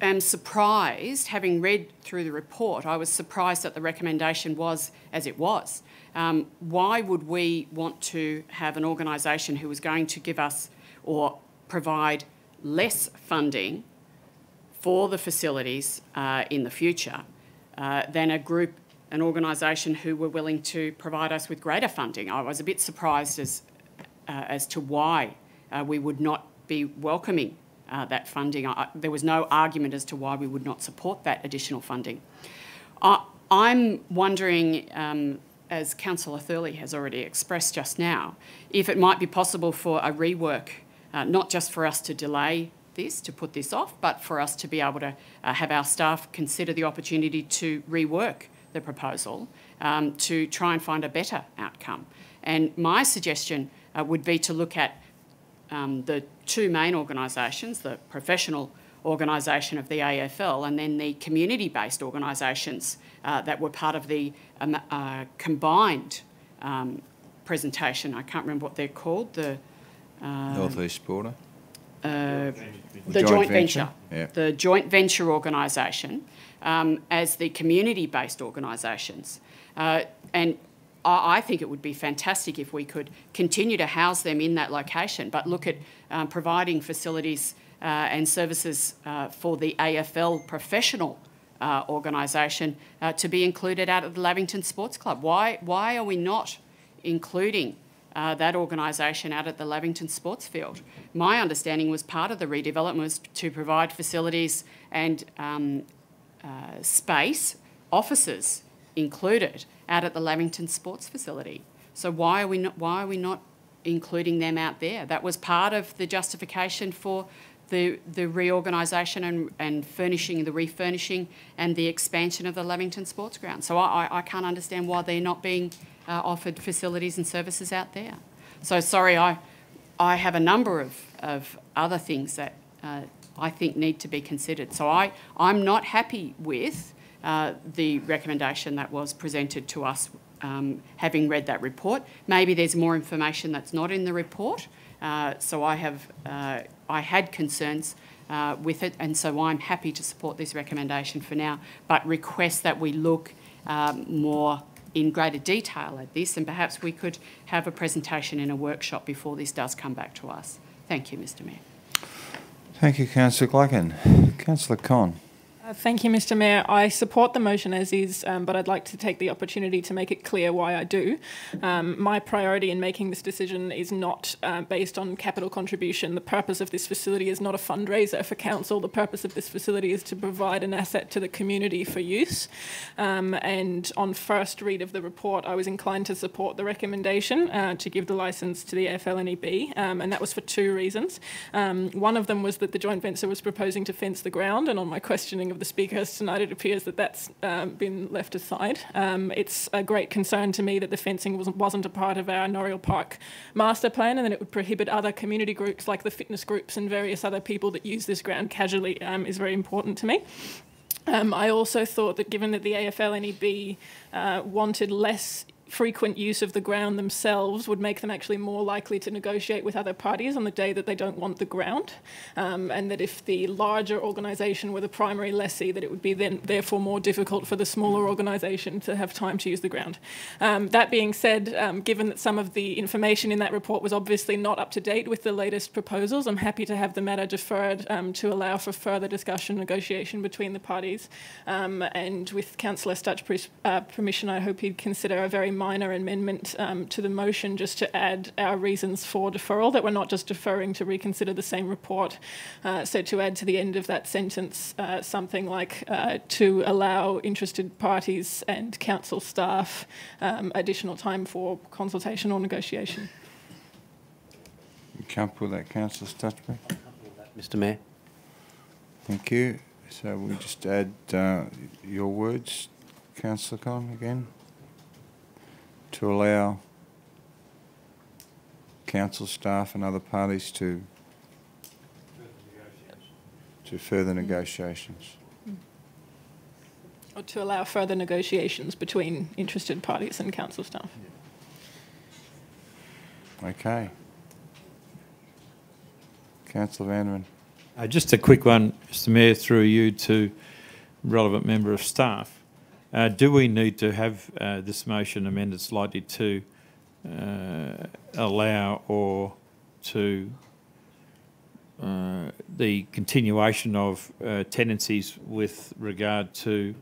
am surprised, having read through the report, I was surprised that the recommendation was as it was. Why would we want to have an organisation who was going to give us or provide less funding for the facilities in the future than an organisation who were willing to provide us with greater funding? I was a bit surprised as to why we would not be welcoming that funding. There was no argument as to why we would not support that additional funding. I'm wondering, as Councillor Thurley has already expressed just now, if it might be possible for a rework, not just for us to delay this, to put this off, but for us to be able to have our staff consider the opportunity to rework the proposal to try and find a better outcome. And my suggestion would be to look at the two main organisations, the professional organisation of the AFL and then the community-based organisations that were part of the combined presentation. I can't remember what they're called. The North East Border? The joint venture. Yeah. The joint venture organisation as the community-based organisations. And I think it would be fantastic if we could continue to house them in that location, but look at providing facilities and services for the AFL professional organisation to be included out of the Lavington Sports Club. Why are we not including that organisation out at the Lavington Sports Field? My understanding was part of the redevelopment was to provide facilities and space, offices included, out at the Lavington Sports Facility. So why are we not including them out there? That was part of the justification for the reorganisation and refurnishing and the expansion of the Lavington Sports Ground. So I can't understand why they're not being offered facilities and services out there. So sorry, I have a number of other things that I think need to be considered. So I'm not happy with the recommendation that was presented to us, having read that report. Maybe there's more information that's not in the report. So I had concerns with it, and so I'm happy to support this recommendation for now, but request that we look more in greater detail at this, and perhaps we could have a presentation in a workshop before this does come back to us. Thank you, Mr Mayor. Thank you, Councillor Gluckin. Councillor Con. Thank you, Mr Mayor. I support the motion as is, but I'd like to take the opportunity to make it clear why I do. My priority in making this decision is not based on capital contribution. The purpose of this facility is not a fundraiser for council. The purpose of this facility is to provide an asset to the community for use. And on first read of the report, I was inclined to support the recommendation to give the licence to the AFL-NEB, and that was for two reasons. One of them was that the joint venture was proposing to fence the ground, and on my questioning of the speakers tonight, it appears that that's been left aside. It's a great concern to me that the fencing wasn't a part of our Norriel Park master plan, and that it would prohibit other community groups like the fitness groups and various other people that use this ground casually is very important to me. I also thought that given that the AFL-NEB wanted less frequent use of the ground themselves would make them actually more likely to negotiate with other parties on the day that they don't want the ground, and that if the larger organisation were the primary lessee, that it would be then therefore more difficult for the smaller organisation to have time to use the ground. That being said, given that some of the information in that report was obviously not up to date with the latest proposals, I'm happy to have the matter deferred to allow for further discussion and negotiation between the parties. And with Councillor Stutchbury's permission, I hope he'd consider a very minor amendment to the motion just to add our reasons for deferral, that we're not just deferring to reconsider the same report. So to add to the end of that sentence something like to allow interested parties and council staff additional time for consultation or negotiation. You comfortable with that, Councillor Stutchbury? Mr Mayor. Thank you. So we'll just add your words, Councillor Con, again, to allow council staff and other parties to further negotiations. Or to allow further negotiations between interested parties and council staff. Okay. Councillor Vanderman. Just a quick one, Mr Mayor, through you to relevant member of staff. Do we need to have this motion amended slightly to allow or to the continuation of tenancies with regard to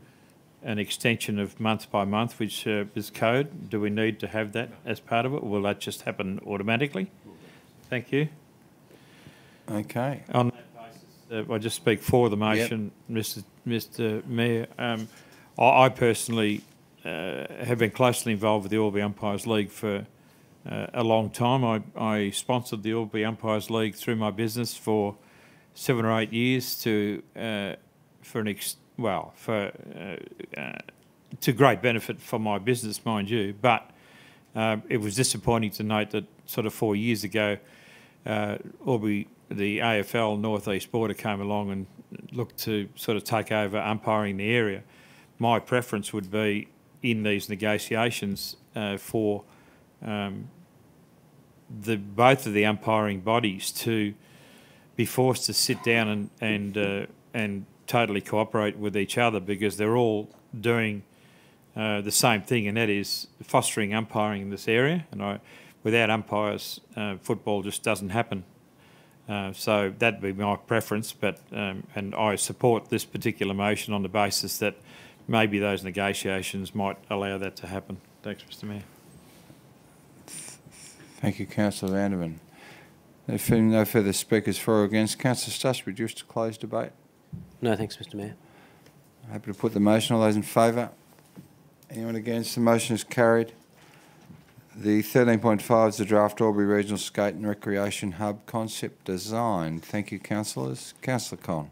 an extension of month by month, which is code? Do we need to have that as part of it, or will that just happen automatically? Thank you. Okay. On that basis, I just speak for the motion, yep. Mr Mayor. I personally have been closely involved with the Albury Umpires League for a long time. I sponsored the Albury Umpires League through my business for 7 or 8 years to great benefit for my business, mind you. But it was disappointing to note that sort of 4 years ago, Albury, the AFL North East Border came along and looked to sort of take over umpiring the area. My preference would be in these negotiations for both of the umpiring bodies to be forced to sit down and totally cooperate with each other, because they're all doing the same thing, and that is fostering umpiring in this area. And without umpires, football just doesn't happen. So that'd be my preference, but and I support this particular motion on the basis that maybe those negotiations might allow that to happen. Thanks, Mr Mayor. Thank you, Councillor Vanderman. If no further speakers for or against, Councillor Stutchbury, do you wish to close debate? No, thanks, Mr Mayor. Happy to put the motion. All those in favour? Anyone against? The motion is carried. The 13.5 is the draft Albury Regional Skate and Recreation Hub concept design. Thank you, councillors. Councillor Con.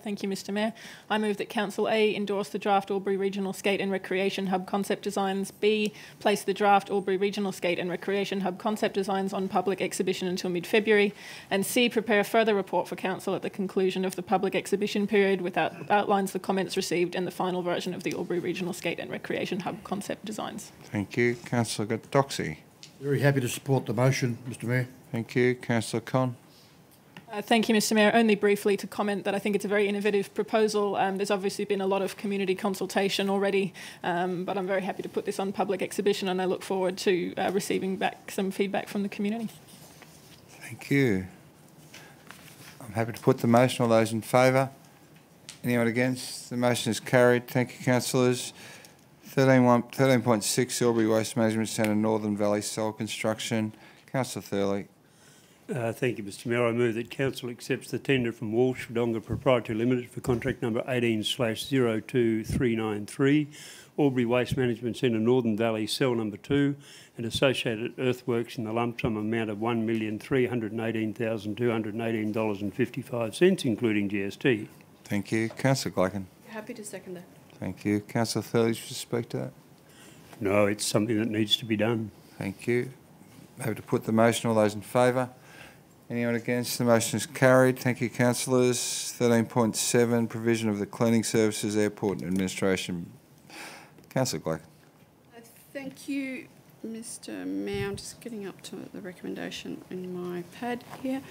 Thank you, Mr Mayor. I move that Council A endorse the draft Albury Regional Skate and Recreation Hub concept designs. B, place the draft Albury Regional Skate and Recreation Hub concept designs on public exhibition until mid-February. And C, prepare a further report for Council at the conclusion of the public exhibition period which outlines the comments received and the final version of the Albury Regional Skate and Recreation Hub concept designs. Thank you. Councillor Doxey. Very happy to support the motion, Mr Mayor. Thank you. Councillor Con. Thank you, Mr Mayor. Only briefly to comment that I think it's a very innovative proposal. There's obviously been a lot of community consultation already, but I'm very happy to put this on public exhibition, and I look forward to receiving back some feedback from the community. Thank you. I'm happy to put the motion. All those in favour? Anyone against? The motion is carried. Thank you, councillors. 13.6, Albury Waste Management Centre, Northern Valley Cell Construction. Councillor Thurley. Thank you, Mr Mayor. I move that Council accepts the tender from Walsh Wodonga Proprietary Limited for contract number 18/02393, Albury Waste Management Centre, Northern Valley Cell number 2, and associated earthworks in the lump sum amount of $1,318,218.55, including GST. Thank you. Councillor Glacken. Happy to second that. Thank you. Councillor Thurley, should you speak to that? No, it's something that needs to be done. Thank you. Happy to put the motion. All those in favour? Anyone against? The motion is carried. Thank you, councillors. 13.7, provision of the cleaning services, airport and administration. Councillor Glack. Thank you, Mr Mayor. I'm just getting up to the recommendation in my pad here.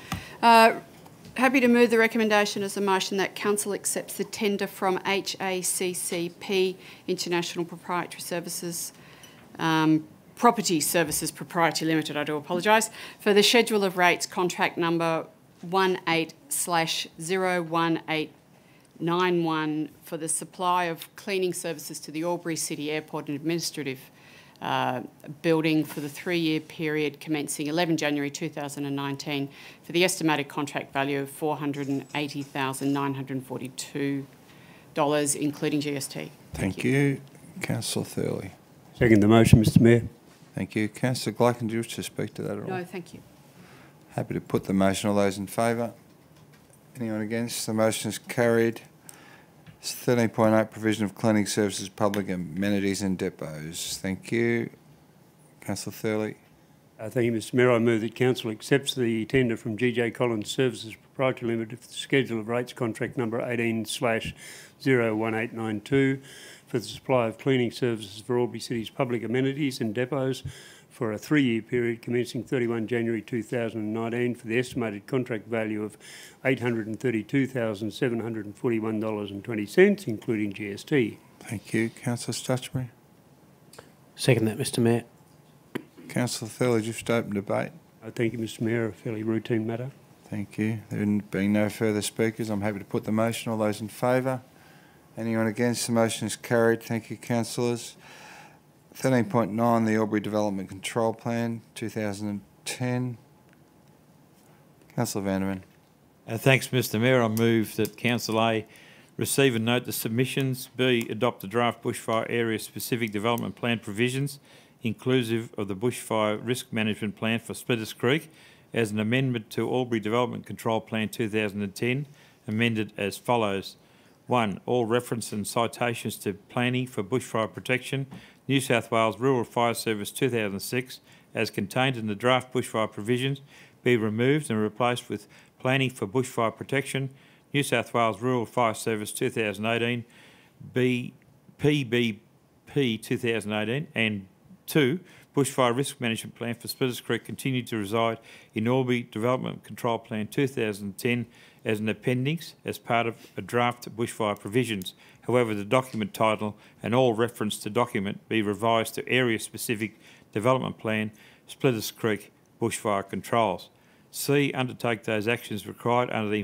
Happy to move the recommendation as a motion that Council accepts the tender from HACCP International Proprietary Services, Property Services Proprietary Limited, I do apologise, for the schedule of rates contract number 18/01891 for the supply of cleaning services to the AlburyCity Airport and Administrative building for the 3-year period commencing 11 January 2019 for the estimated contract value of $480,942, including GST. Thank you. Councillor Thurley. Second the motion, Mr Mayor. Thank you. Councillor Gleichen, do you wish to speak to that at all? No, thank you. Happy to put the motion. All those in favour? Anyone against? The motion is carried. 13.8, provision of cleaning services, public amenities and depots. Thank you. Councillor Thurley. Thank you, Mr Mayor. I move that Council accepts the tender from GJ Collins Services Proprietary Limited for the schedule of rates contract number 18/01892 for the supply of cleaning services for Albury City's public amenities and depots for a 3-year period commencing 31 January 2019 for the estimated contract value of $832,741.20, including GST. Thank you. Councillor Stutchbury. Second that, Mr Mayor. Councillor Thurley, just open debate. Thank you, Mr Mayor. A fairly routine matter. Thank you. There being no further speakers, I'm happy to put the motion. All those in favour? Anyone against? The motion is carried. Thank you, councillors. 13.9, the Albury Development Control Plan, 2010. Councillor Vanderman. Thanks, Mr Mayor. I move that Council A receive and note the submissions. B, adopt the draft bushfire area specific development plan provisions, inclusive of the bushfire risk management plan for Splitters Creek, as an amendment to Albury Development Control Plan 2010, amended as follows. 1. All reference and citations to planning for bushfire protection, New South Wales Rural Fire Service 2006, as contained in the draft bushfire provisions, be removed and replaced with planning for bushfire protection, New South Wales Rural Fire Service 2018, PBP 2018, and 2. Bushfire Risk Management Plan for Splitters Creek continue to reside in Albury Development Control Plan 2010 as an appendix as part of a draft bushfire provisions. However, the document title and all reference to document be revised to area-specific development plan, Splitters Creek Bushfire Controls. C. Undertake those actions required under the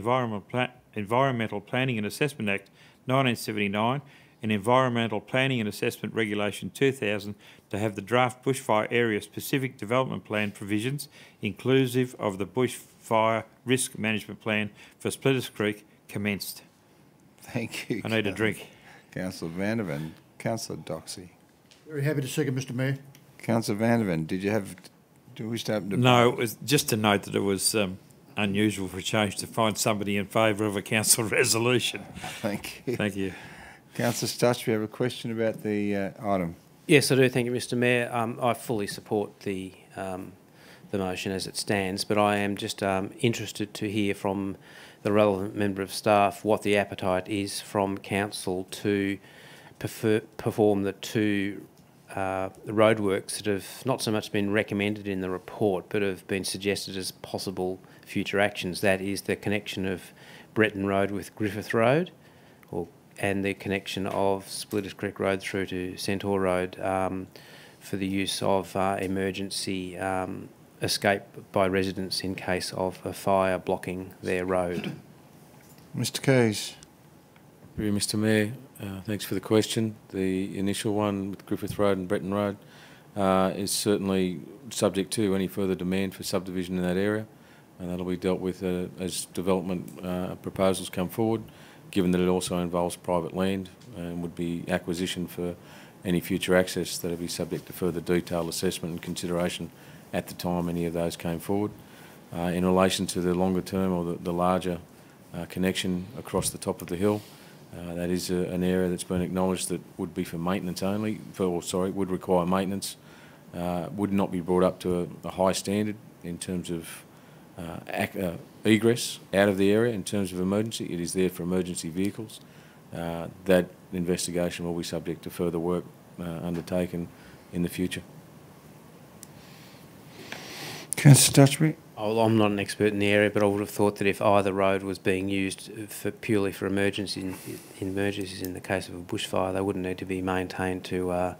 Environmental Planning and Assessment Act 1979 and Environmental Planning and Assessment Regulation 2000 to have the draft bushfire area specific development plan provisions, inclusive of the bushfire risk management plan for Splitters Creek, commenced. Thank you. I need a drink. Councillor Vandervan. Councillor Doxey. Very happy to second, Mr Mayor. Councillor Vandervan, do you wish to open debate? No, it was just to note that it was unusual for a change to find somebody in favour of a council resolution. Thank you. Thank you. Councillor Stutch, we have a question about the item. Yes, I do. Thank you, Mr Mayor. I fully support the motion as it stands, but I am just interested to hear from the relevant member of staff what the appetite is from council to perform the two roadworks that have not so much been recommended in the report but have been suggested as possible future actions. That is the connection of Breton Road with Griffith Road, and the connection of Splitters Creek Road through to Centaur Road for the use of emergency escape by residents in case of a fire blocking their road. Mr Keys. Mr Mayor, thanks for the question. The initial one with Griffith Road and Breton Road is certainly subject to any further demand for subdivision in that area, and that'll be dealt with as development proposals come forward, given that it also involves private land and would be acquisition for any future access that would be subject to further detailed assessment and consideration at the time any of those came forward. In relation to the longer term or the larger connection across the top of the hill, that is an area that's been acknowledged that would be for maintenance only, would require maintenance, would not be brought up to a high standard in terms of egress out of the area in terms of emergency. It is there for emergency vehicles. That investigation will be subject to further work undertaken in the future. Councillor Stutchbury. I'm not an expert in the area, but I would have thought that if either road was being used purely for emergencies in the case of a bushfire, they wouldn't need to be maintained to a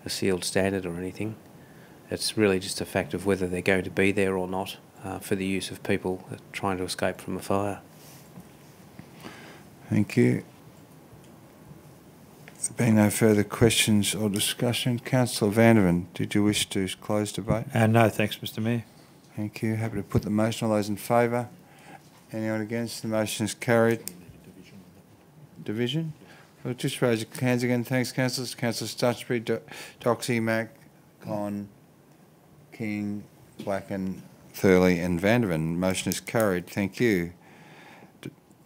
sealed standard or anything. It's really just a fact of whether they're going to be there or not for the use of people trying to escape from a fire. Thank you. There being no further questions or discussion, Councillor Vandervan, did you wish to close debate? No, thanks, Mr Mayor. Thank you. Happy to put the motion. All those in favour? Anyone against? The motion is carried. Division? Well, just raise your hands again. Thanks, councillors. Councillor Stutchbury, Doxy, Mack, Con, King, Blacken, Thurley and Vandervan. Motion is carried. Thank you.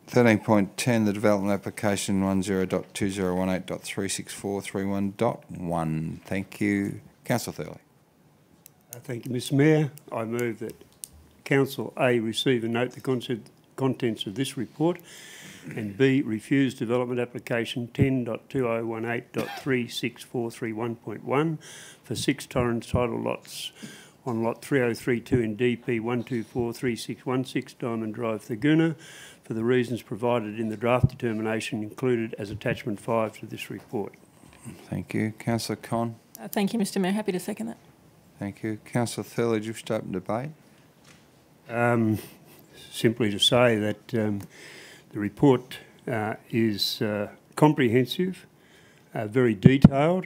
13.10, the development application 10.2018.36431.1. Thank you. Councillor Thurley. Thank you, Mr Mayor. I move that Council A, receive and note the contents of this report, and B, refuse development application 10.2018.36431.1 for 6 Torrens title lots on lot 3032 in DP 1243616 Diamond Drive, Thurgoona, for the reasons provided in the draft determination included as attachment 5 to this report. Thank you. Councillor Con. Thank you, Mr Mayor. Happy to second that. Thank you. Councillor Thurley, do you wish to open debate? Simply to say that the report is comprehensive, very detailed,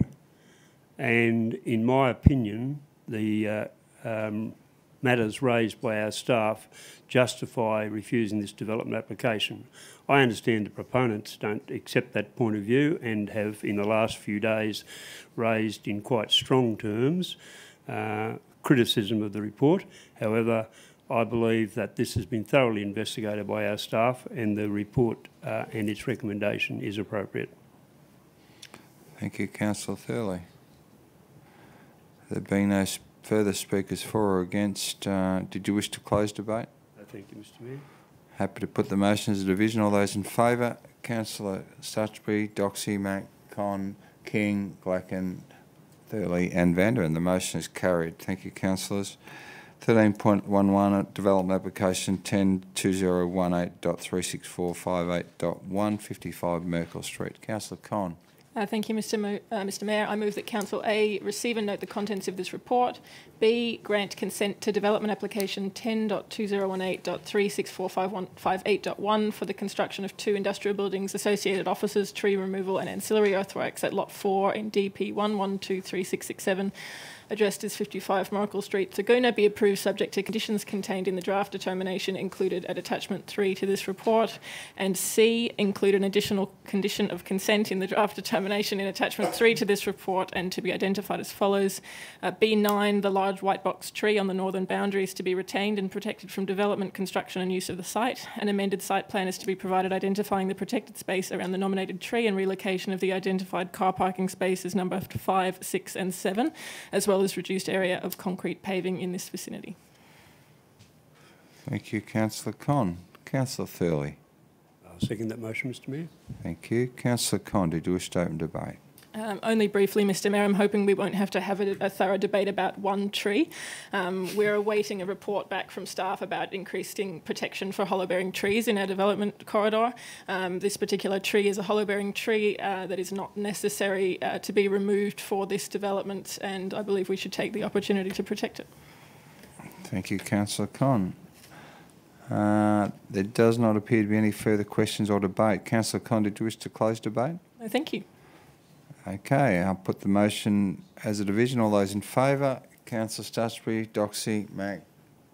and in my opinion, the matters raised by our staff justify refusing this development application. I understand the proponents don't accept that point of view and have in the last few days raised in quite strong terms criticism of the report. However, I believe that this has been thoroughly investigated by our staff and the report and its recommendation is appropriate. Thank you, Councillor Thurley. There being no further speakers for or against, did you wish to close debate? Thank you, Mr Mayor. Happy to put the motion as a division. All those in favour? Councillor Stutchbury, Doxy, Mack, Con, King, Glacken, Thurley and Vandervan. The motion is carried. Thank you, councillors. 13.11, development application 10.2018.36458.1, 55 Merkel Street. Councillor Con. Thank you, Mr Mayor. I move that Council A, receive and note the contents of this report. B, grant consent to development application 10.2018.36458.1 for the construction of 2 industrial buildings, associated offices, tree removal and ancillary earthworks at Lot 4 in DP 1123667, addressed as 55 Merkel Street, Thurgoona, be approved subject to conditions contained in the draft determination included at attachment 3 to this report. And C, include an additional condition of consent in the draft determination in attachment 3 to this report and to be identified as follows. B9, the large white box tree on the northern boundary is to be retained and protected from development, construction and use of the site. An amended site plan is to be provided identifying the protected space around the nominated tree and relocation of the identified car parking spaces number 5, 6 and 7, as well as reduced area of concrete paving in this vicinity. Thank you, Councillor Con. Councillor Thurley. I'll second that motion, Mr Mayor. Thank you. Councillor Con, did you wish to open debate? Only briefly, Mr Mayor, I'm hoping we won't have to have a thorough debate about one tree. We're awaiting a report back from staff about increasing protection for hollow-bearing trees in our development corridor. This particular tree is a hollow-bearing tree that is not necessary to be removed for this development, and I believe we should take the opportunity to protect it. Thank you, Councillor Con. There does not appear to be any further questions or debate. Councillor Con, did you wish to close debate? No, thank you. Okay, I'll put the motion as a division. All those in favour? Councillor Stutchbury, Doxy, Mack,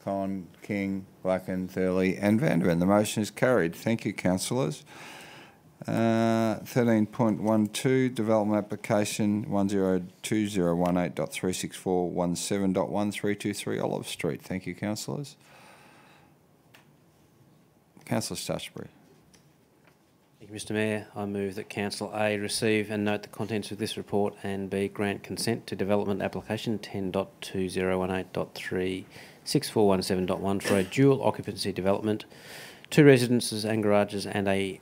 Con, King, Blacken, Thurley and Vandervan. The motion is carried. Thank you, councillors. 13.12, development application 10.2018.36417.1323 Olive Street. Thank you, councillors. Councillor Stutchbury. Thank you, Mr Mayor. I move that Council A, receive and note the contents of this report, and B, grant consent to development application 10.2018.36417.1 for a dual occupancy development, 2 residences and garages and a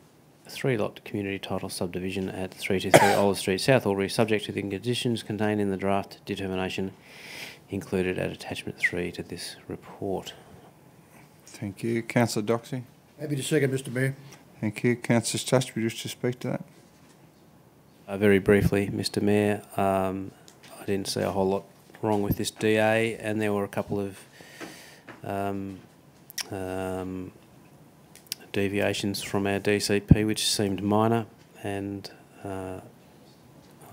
3-lot community title subdivision at 323 Olive Street, South Albury, subject to the conditions contained in the draft determination included at attachment 3 to this report. Thank you. Councillor Doxy. Happy to second, Mr Mayor. Thank you. Councillor Stutchbury, wish to speak to that? Very briefly, Mr Mayor, I didn't see a whole lot wrong with this DA, and there were a couple of deviations from our DCP which seemed minor, and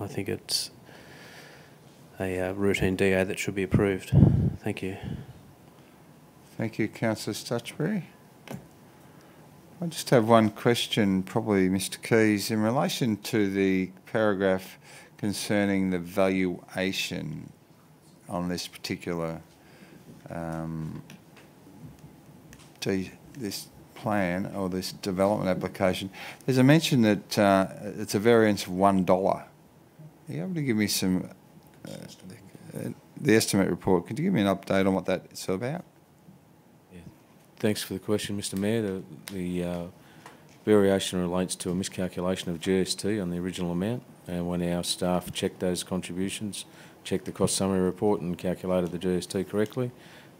I think it's a routine DA that should be approved. Thank you. Thank you, Councillor Stutchbury. I just have one question, probably Mr Keys, in relation to the paragraph concerning the valuation on this particular this plan or this development application. There's a mention that it's a variance of $1. Are you able to give me some the estimate report? Could you give me an update on what that's about? Thanks for the question, Mr Mayor. The variation relates to a miscalculation of GST on the original amount, and when our staff checked those contributions, checked the cost summary report and calculated the GST correctly,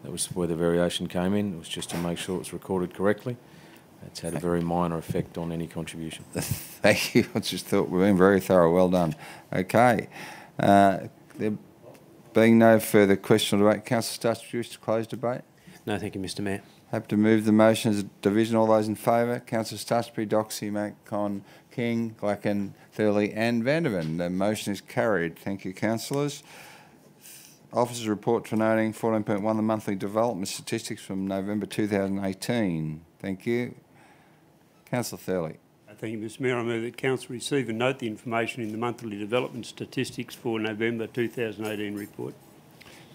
that was where the variation came in. It was just to make sure it's recorded correctly. It's had a very minor effect on any contribution. Thank you. I just thought we've been very thorough. Well done. Okay. There being no further question or debate, Councillor Stutchbury, wish to close debate? No, thank you, Mr Mayor. Happy to move the motion as a division. All those in favour? Councillor Stutchbury, Doxey, Macon, King, Glacken, Thurley and Vandervan. The motion is carried. Thank you, councillors. Officers' report for noting 14.1, the monthly development statistics from November 2018. Thank you. Councillor Thurley. Thank you, Mr Mayor. I move that Council receive and note the information in the monthly development statistics for November 2018 report.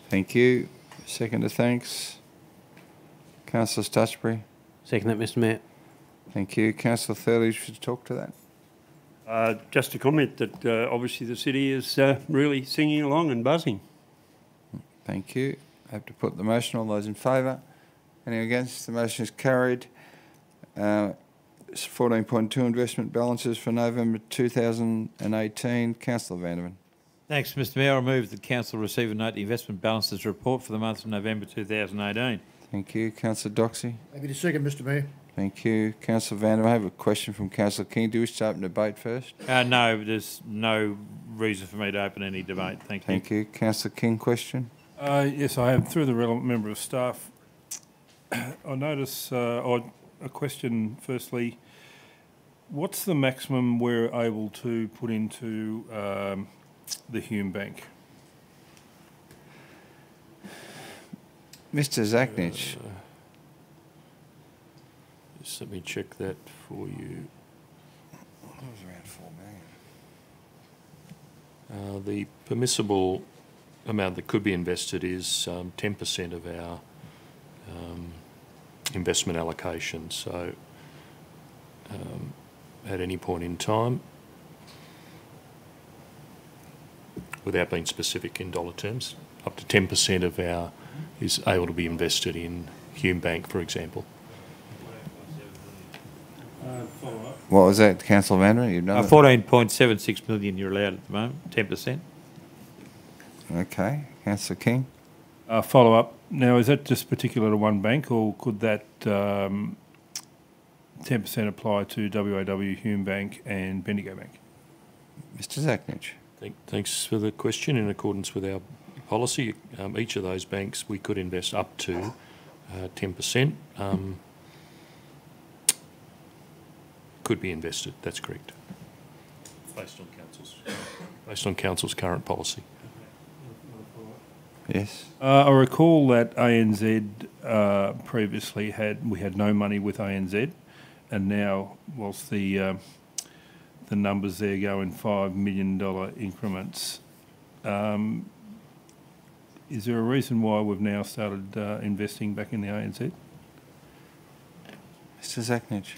Thank you. Seconder, thanks. Councillor Stutchbury. Second that, Mr Mayor. Thank you. Councillor Thurley, should talk to that. Just to comment that obviously the city is really singing along and buzzing. Thank you. I have to put the motion. All those in favour? Any against? The motion is carried. 14.2 investment balances for November 2018. Councillor Vandervan. Thanks, Mr Mayor. I move that Council receive and note the investment balances report for the month of November 2018. Thank you. Councillor Doxey. Happy to second, Mr Mayor. Thank you. Councillor Vandervan. I have a question from Councillor King. Do you wish to open debate first? No, there's no reason for me to open any debate. Thank you. Thank you. Councillor King, question? Yes, I have. Through the relevant member of staff, I notice, a question firstly, what's the maximum we're able to put into the Hume Bank? Mr Zachnich. Just let me check that for you. That was around $4 million. The permissible amount that could be invested is 10% of our investment allocation. So at any point in time, without being specific in dollar terms, up to 10% of our is able to be invested in Hume Bank, for example. What was that, Councillor Vandervan? You've done 14.76 million you're allowed at the moment, 10%. Okay. Councillor King. Follow up. Now, is that just particular to one bank, or could that 10% apply to WAW, Hume Bank and Bendigo Bank? Mr Zachnich. Thanks for the question. In accordance with our policy, each of those banks we could invest up to 10%. Could be invested. That's correct. Based on council's current policy. Yes. I recall that ANZ previously we had no money with ANZ, and now, whilst the numbers there go in $5 million increments, is there a reason why we've now started investing back in the ANZ? Mr Zachnich.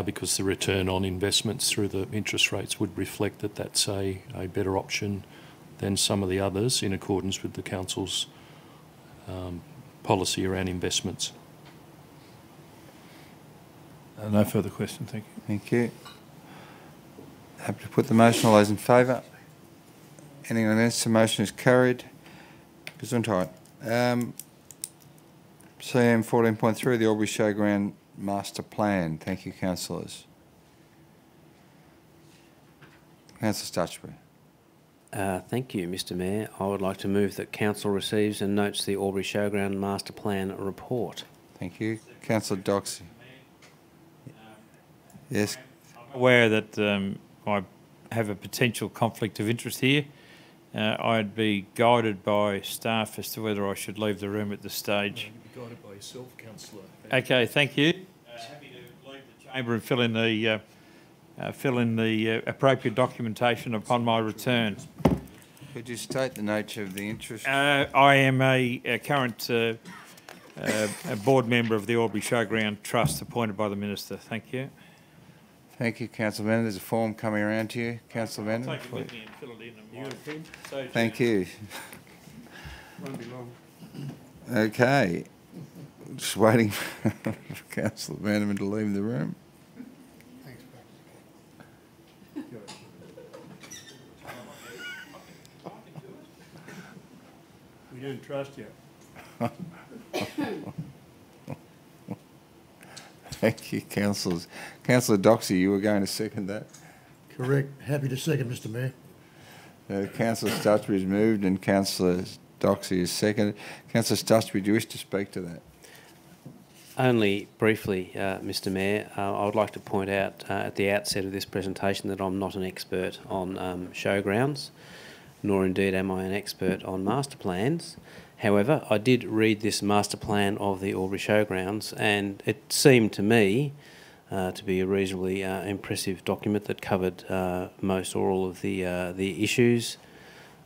Because the return on investments through the interest rates would reflect that that's a better option than some of the others in accordance with the council's policy around investments. No further question, thank you. Thank you. Happy to put the motion. All those in favour? Anyone against? The motion is carried. Gesundheit. CM 14.3, the Albury Showground Master Plan. Thank you, councillors. Councillor Stutchbury. Thank you, Mr Mayor. I would like to move that Council receives and notes the Albury Showground Master Plan report. Thank you. Councillor Doxey. Yes. I'm aware that my have a potential conflict of interest here. I'd be guided by staff as to whether I should leave the room at this stage. You'd be guided by yourself, Councillor. Okay, thank you. Happy to leave the chamber and fill in the appropriate documentation upon my return. Could you state the nature of the interest? I am a current a board member of the Albury Showground Trust appointed by the Minister. Thank you. Thank you, Councillor Bennett. There's a form coming around to you, Councillor Bennett. Take it with me and fill it in. Thank you. Won't be long. Okay. Just waiting for Councillor Vanderman to leave the room. We don't trust you. Thank you, councillors. Councillor Doxey, you were going to second that? Correct. Happy to second, Mr Mayor. Councillor Stutchbury has moved and Councillor Doxey is seconded. Councillor Stutchbury, do you wish to speak to that? Only briefly, Mr Mayor. I would like to point out at the outset of this presentation that I'm not an expert on showgrounds, nor indeed am I an expert on master plans. However, I did read this master plan of the Albury Showgrounds and it seemed to me to be a reasonably impressive document that covered most or all of the issues.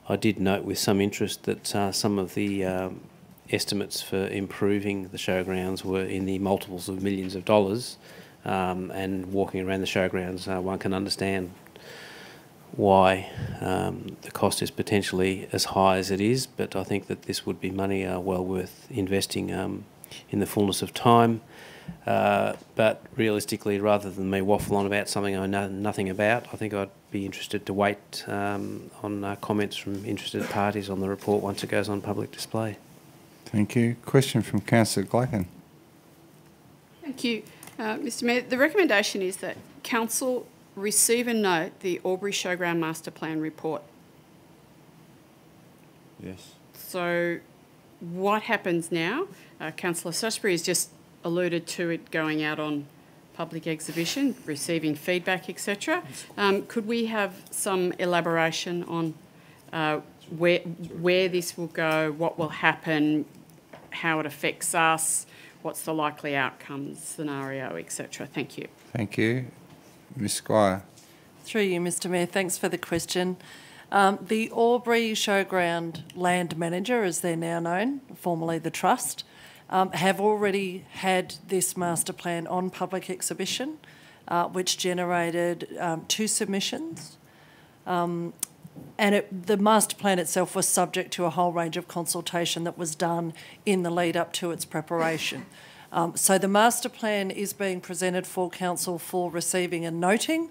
I did note with some interest that some of the estimates for improving the showgrounds were in the multiples of millions of dollars, and walking around the showgrounds one can understand why the cost is potentially as high as it is, but I think that this would be money well worth investing in the fullness of time. But realistically, rather than me waffle on about something I know nothing about, I think I'd be interested to wait on comments from interested parties on the report once it goes on public display. Thank you. Question from Councillor Glacken. Thank you, Mr Mayor. The recommendation is that Council receive and note the Albury Showground Master Plan report. Yes. So what happens now? Councillor Stutchbury has just alluded to it going out on public exhibition, receiving feedback, etc. Could we have some elaboration on where this will go, what will happen, how it affects us, what's the likely outcomes scenario, etc.? Thank you. Thank you. Ms Squire. Through you, Mr Mayor, thanks for the question. The Albury Showground Land Manager, as they're now known, formerly the Trust, have already had this master plan on public exhibition, which generated 2 submissions. And the master plan itself was subject to a whole range of consultation that was done in the lead up to its preparation. So the master plan is being presented for council for receiving and noting.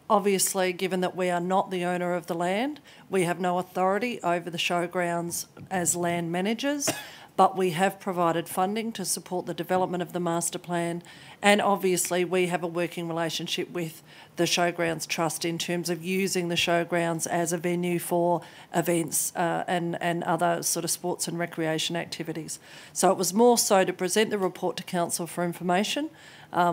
Obviously, given that we are not the owner of the land, we have no authority over the showgrounds as land managers, but we have provided funding to support the development of the master plan, and obviously we have a working relationship with the Showgrounds Trust in terms of using the showgrounds as a venue for events and other sort of sports and recreation activities. So it was more so to present the report to council for information,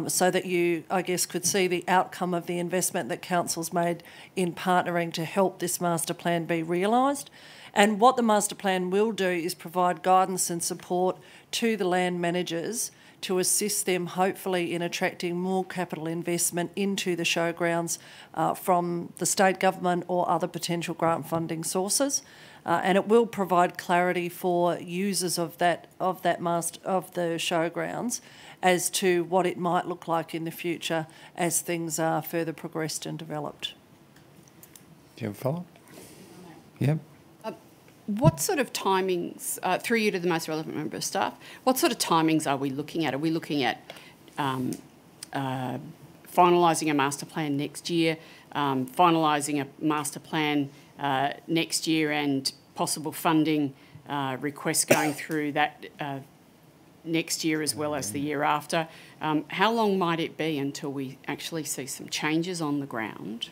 so that you, I guess, could see the outcome of the investment that council's made in partnering to help this master plan be realised. And what the master plan will do is provide guidance and support to the land managers to assist them hopefully in attracting more capital investment into the showgrounds from the state government or other potential grant funding sources. And it will provide clarity for users of the showgrounds as to what it might look like in the future as things are further progressed and developed. Do you have a follow-up? Yep. What sort of timings, through you to the most relevant member of staff, what sort of timings are we looking at? Are we looking at finalising a master plan next year, finalising a master plan next year and possible funding requests going through that next year as well as the year after? How long might it be until we actually see some changes on the ground?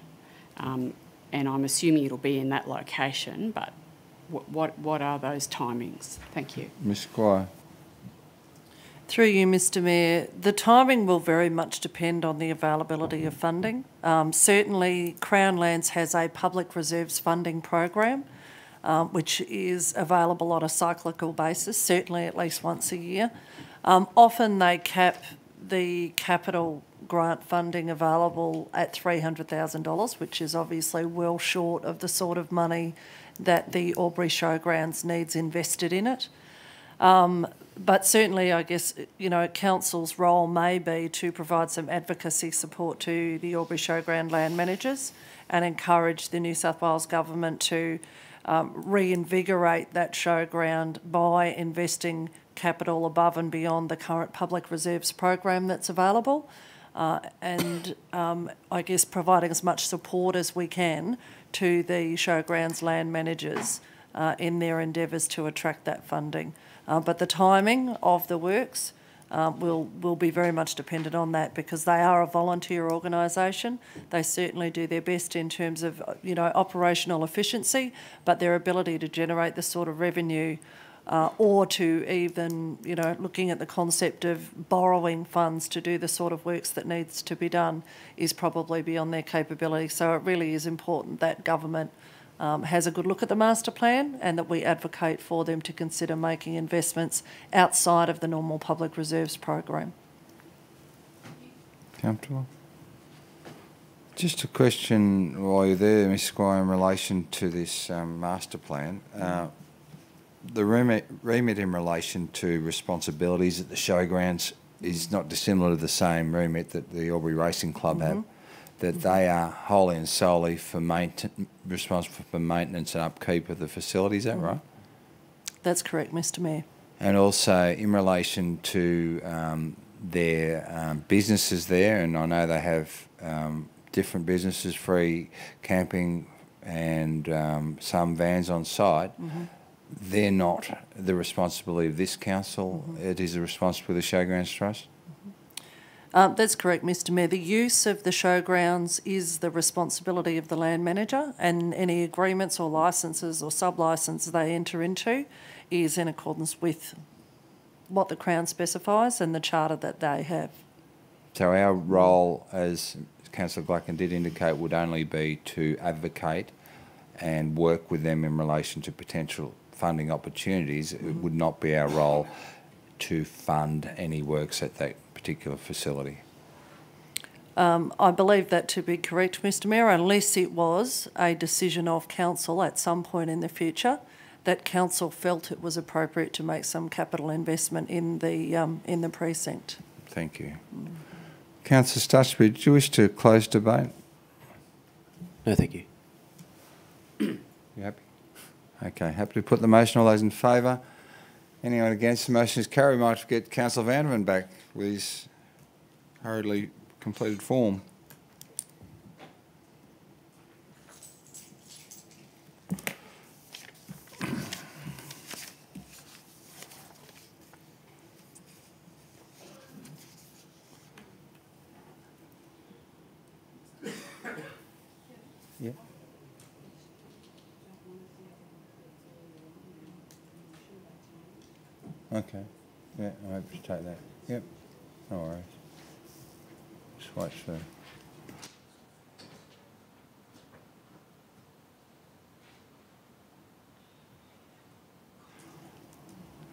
And I'm assuming it'll be in that location, but what are those timings? Thank you. Ms Squire. Through you, Mr Mayor, the timing will very much depend on the availability of funding. Certainly, Crown Lands has a public reserves funding program, which is available on a cyclical basis, certainly at least once a year. Often they cap the capital grant funding available at $300,000, which is obviously well short of the sort of money that the Albury Showgrounds needs invested in it. But certainly, I guess, Council's role may be to provide some advocacy support to the Albury Showground land managers and encourage the New South Wales Government to reinvigorate that showground by investing capital above and beyond the current public reserves program that's available, and I guess providing as much support as we can to the showgrounds land managers in their endeavours to attract that funding. But the timing of the works will be very much dependent on that, because they are a volunteer organisation. They certainly do their best in terms of operational efficiency, but their ability to generate the sort of revenue or to even looking at the concept of borrowing funds to do the sort of works that needs to be done is probably beyond their capability. So it really is important that government has a good look at the master plan and that we advocate for them to consider making investments outside of the normal public reserves program. Comfortable? Just a question while you're there, Ms Squire, in relation to this master plan. The remit in relation to responsibilities at the showgrounds is not dissimilar to the same remit that the Albury Racing Club have, that they are wholly and solely responsible for maintenance and upkeep of the facility. Is that right? That's correct, Mr Mayor. And also in relation to their businesses there, and I know they have different businesses, free camping and some vans on site. They're not the responsibility of this council. It is the responsibility of the Showgrounds Trust. That's correct, Mr Mayor. The use of the showgrounds is the responsibility of the land manager, and any agreements or licences or sub-licences they enter into is in accordance with what the Crown specifies and the charter that they have. So our role, as Councillor Glacken did indicate, would only be to advocate and work with them in relation to potential funding opportunities. It would not be our role to fund any works at that particular facility. I believe that to be correct, Mr Mayor, unless it was a decision of council at some point in the future that council felt it was appropriate to make some capital investment in the precinct. Thank you. Councillor Stutchbury, do you wish to close debate? No, thank you. You happy? Okay, happy to put the motion. All those in favour? Anyone against the motion is carried. We might get Councillor Vanderman back with his hurriedly completed form. Yep. Okay. Yeah, I hope to take that. Yep. No worries. Just watch the...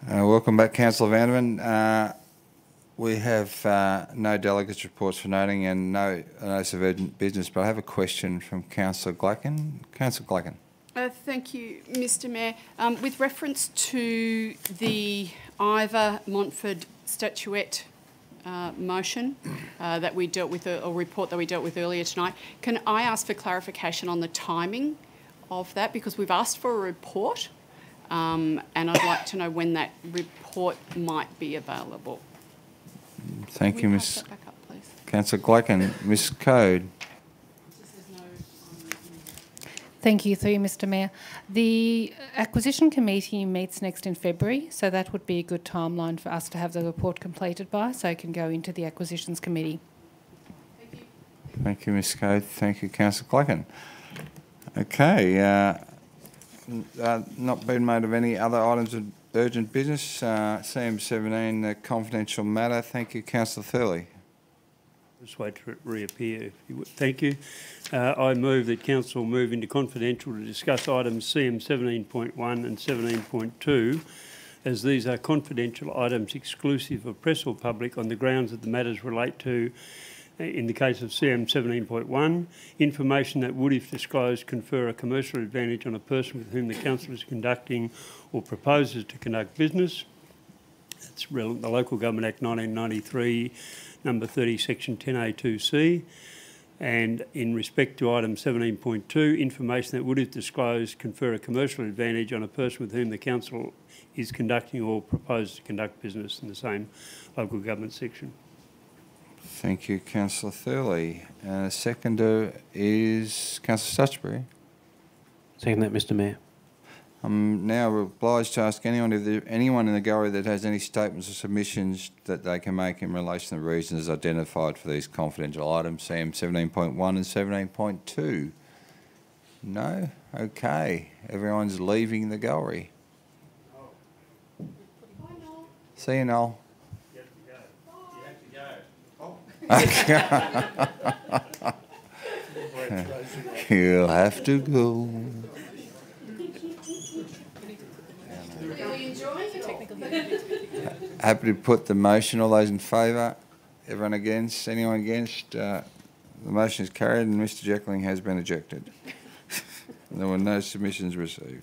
Welcome back, Councillor Vanderman. We have no delegates' reports for noting and no notice of urgent business, but I have a question from Councillor Glacken. Councillor Glacken. Thank you, Mr Mayor. With reference to the Ivor Montford statuette motion that we dealt with, or report that we dealt with earlier tonight, can I ask for clarification on the timing of that? Because we've asked for a report and I'd like to know when that report might be available. Thank you, Ms. Councillor Glacken. Ms. Code. Thank you, through you, Mr Mayor. The Acquisition Committee meets next in February, so that would be a good timeline for us to have the report completed by, so it can go into the Acquisitions Committee. Thank you. Thank you, Ms. Code. Thank you, Councillor Glacken. Okay, not been made of any other items of urgent business. CM17, confidential matter. Thank you, Councillor Thurley. Just wait for it to reappear. If you would. Thank you. I move that Council move into confidential to discuss items CM 17.1 and 17.2, as these are confidential items exclusive of press or public on the grounds that the matters relate to, in the case of CM 17.1, information that would, if disclosed, confer a commercial advantage on a person with whom the Council is conducting or proposes to conduct business. That's relevant. The Local Government Act 1993, number 30, section 10A2C. And in respect to item 17.2, information that would, if disclosed, confer a commercial advantage on a person with whom the Council is conducting or proposes to conduct business in the same local government section. Thank you, Councillor Thurley. Seconder is Councillor Stutchbury. Second that, Mr Mayor. I'm now obliged to ask anyone if there anyone in the gallery that has any statements or submissions that they can make in relation to the reasons identified for these confidential items, CM 17.1 and 17.2. No? Okay. Everyone's leaving the gallery. See you, Noel. You have to go. You'll have to go. Happy to put the motion. All those in favour? Everyone against? Anyone against? The motion is carried and Mr Jekyll has been ejected. There were no submissions received.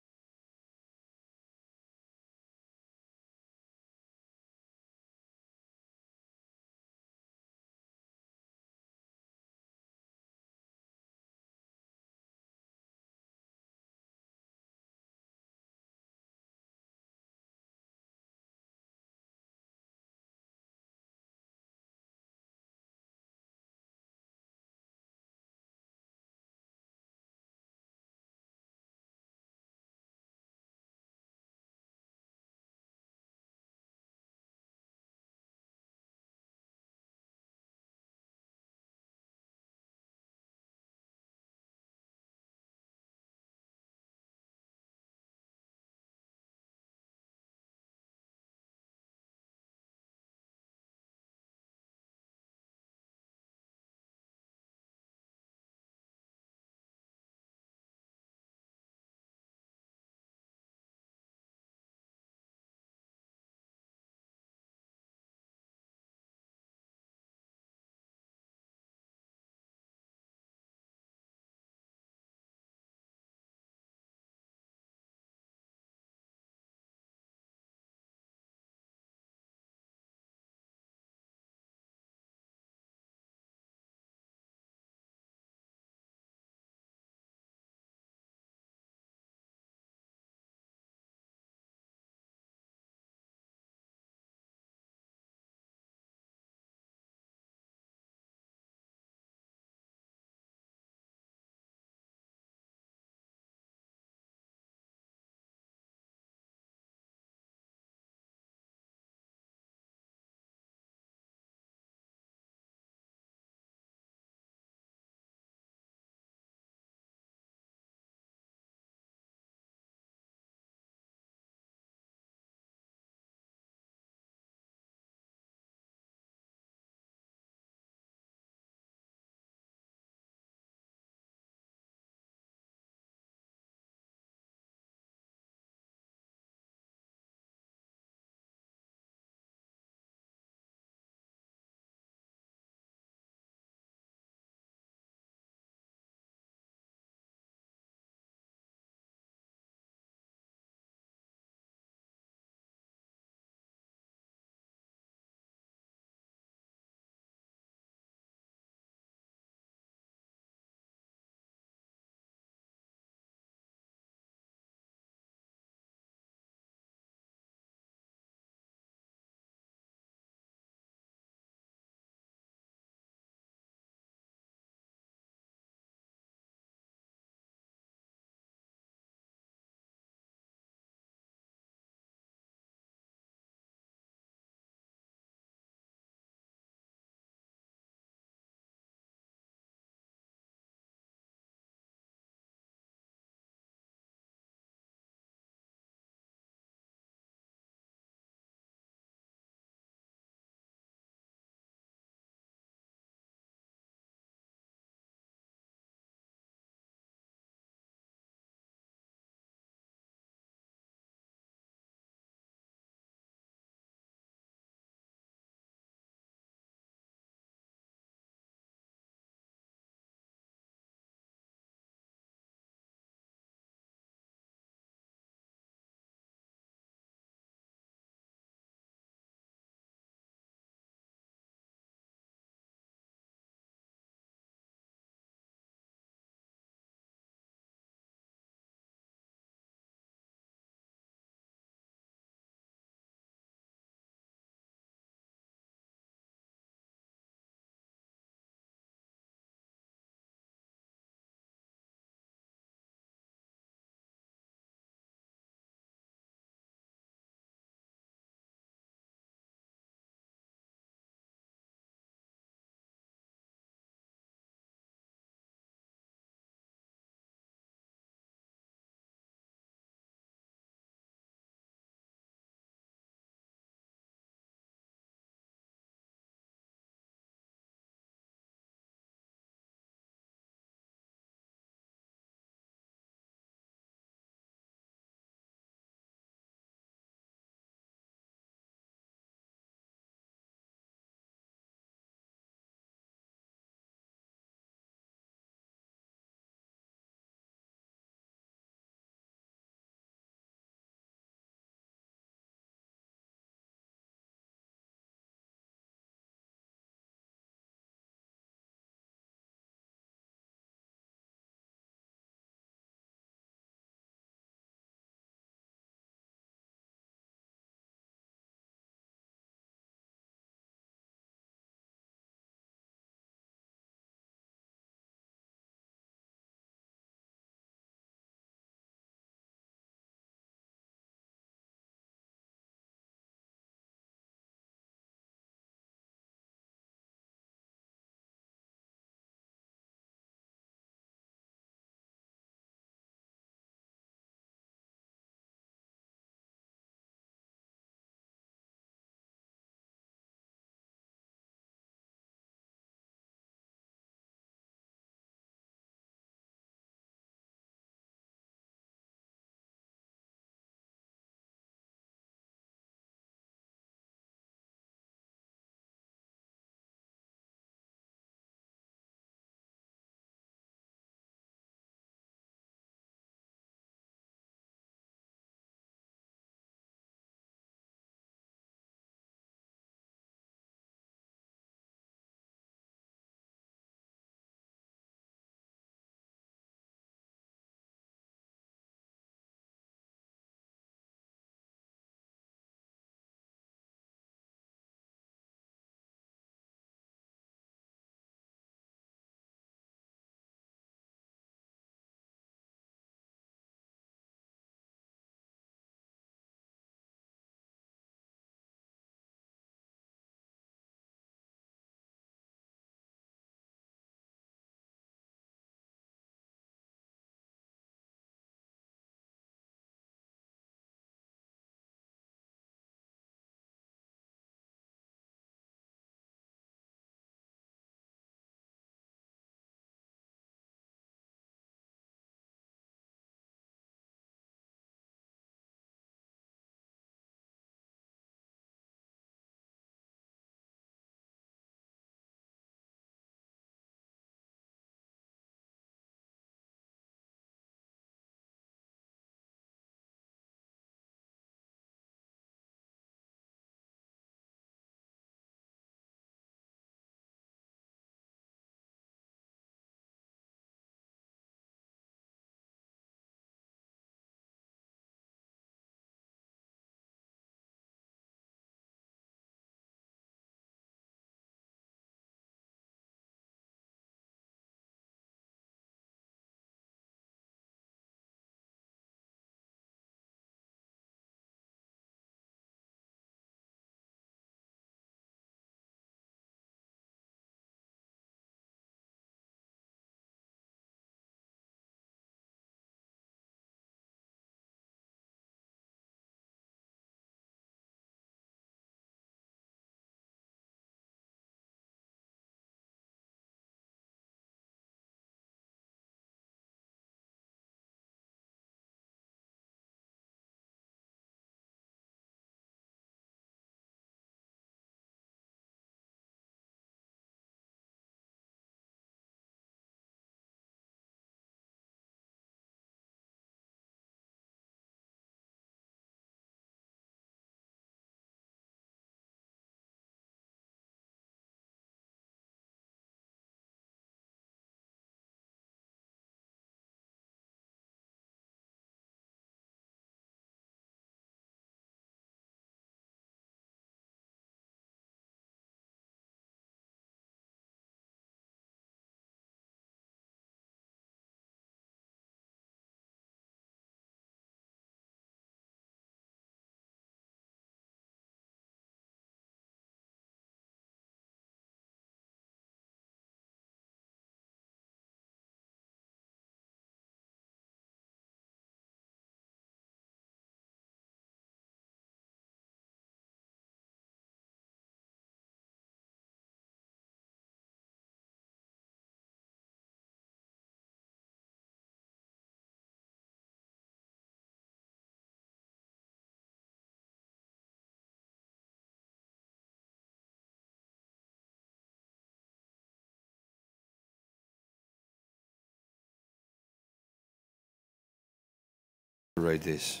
read this?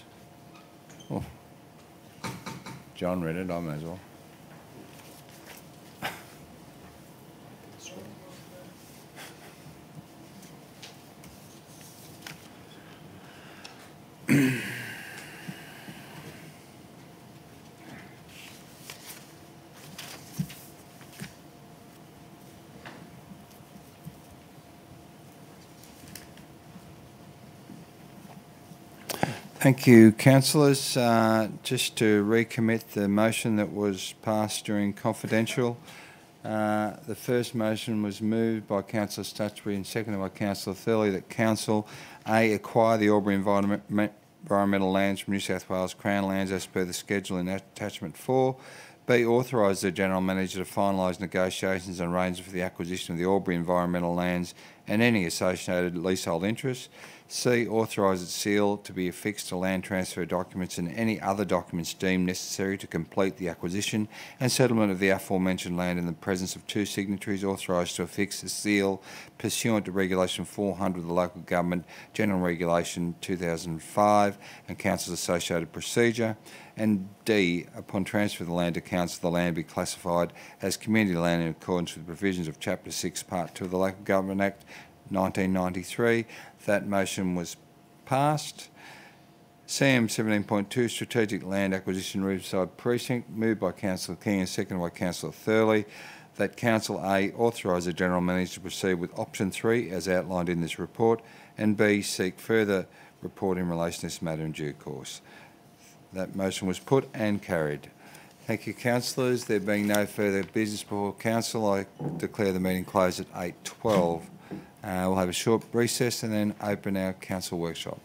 Oh. John read it, I may as well. Thank you, councillors. Just to recommit the motion that was passed during confidential. The first motion was moved by Councillor Stutchbury and seconded by Councillor Thurley that Council A, acquire the Albury environmental lands from New South Wales Crown Lands as per the schedule in attachment 4. B, authorise the General Manager to finalise negotiations and arrangements for the acquisition of the Albury environmental lands and any associated leasehold interests. C, authorise its seal to be affixed to land transfer documents and any other documents deemed necessary to complete the acquisition and settlement of the aforementioned land in the presence of 2 signatories authorised to affix the seal pursuant to Regulation 400 of the Local Government General Regulation 2005 and Council's associated procedure. And D, upon transfer of the land to Council, the land be classified as community land in accordance with the provisions of Chapter 6, Part 2 of the Local Government Act 1993. That motion was passed. CM 17.2, Strategic Land Acquisition Riverside Precinct, moved by Councillor King and seconded by Councillor Thurley. That Council A, authorise the General Manager to proceed with option 3 as outlined in this report, and B, seek further report in relation to this matter in due course. That motion was put and carried. Thank you, councillors. There being no further business before council, I declare the meeting closed at 8:12. We'll have a short recess and then open our council workshop.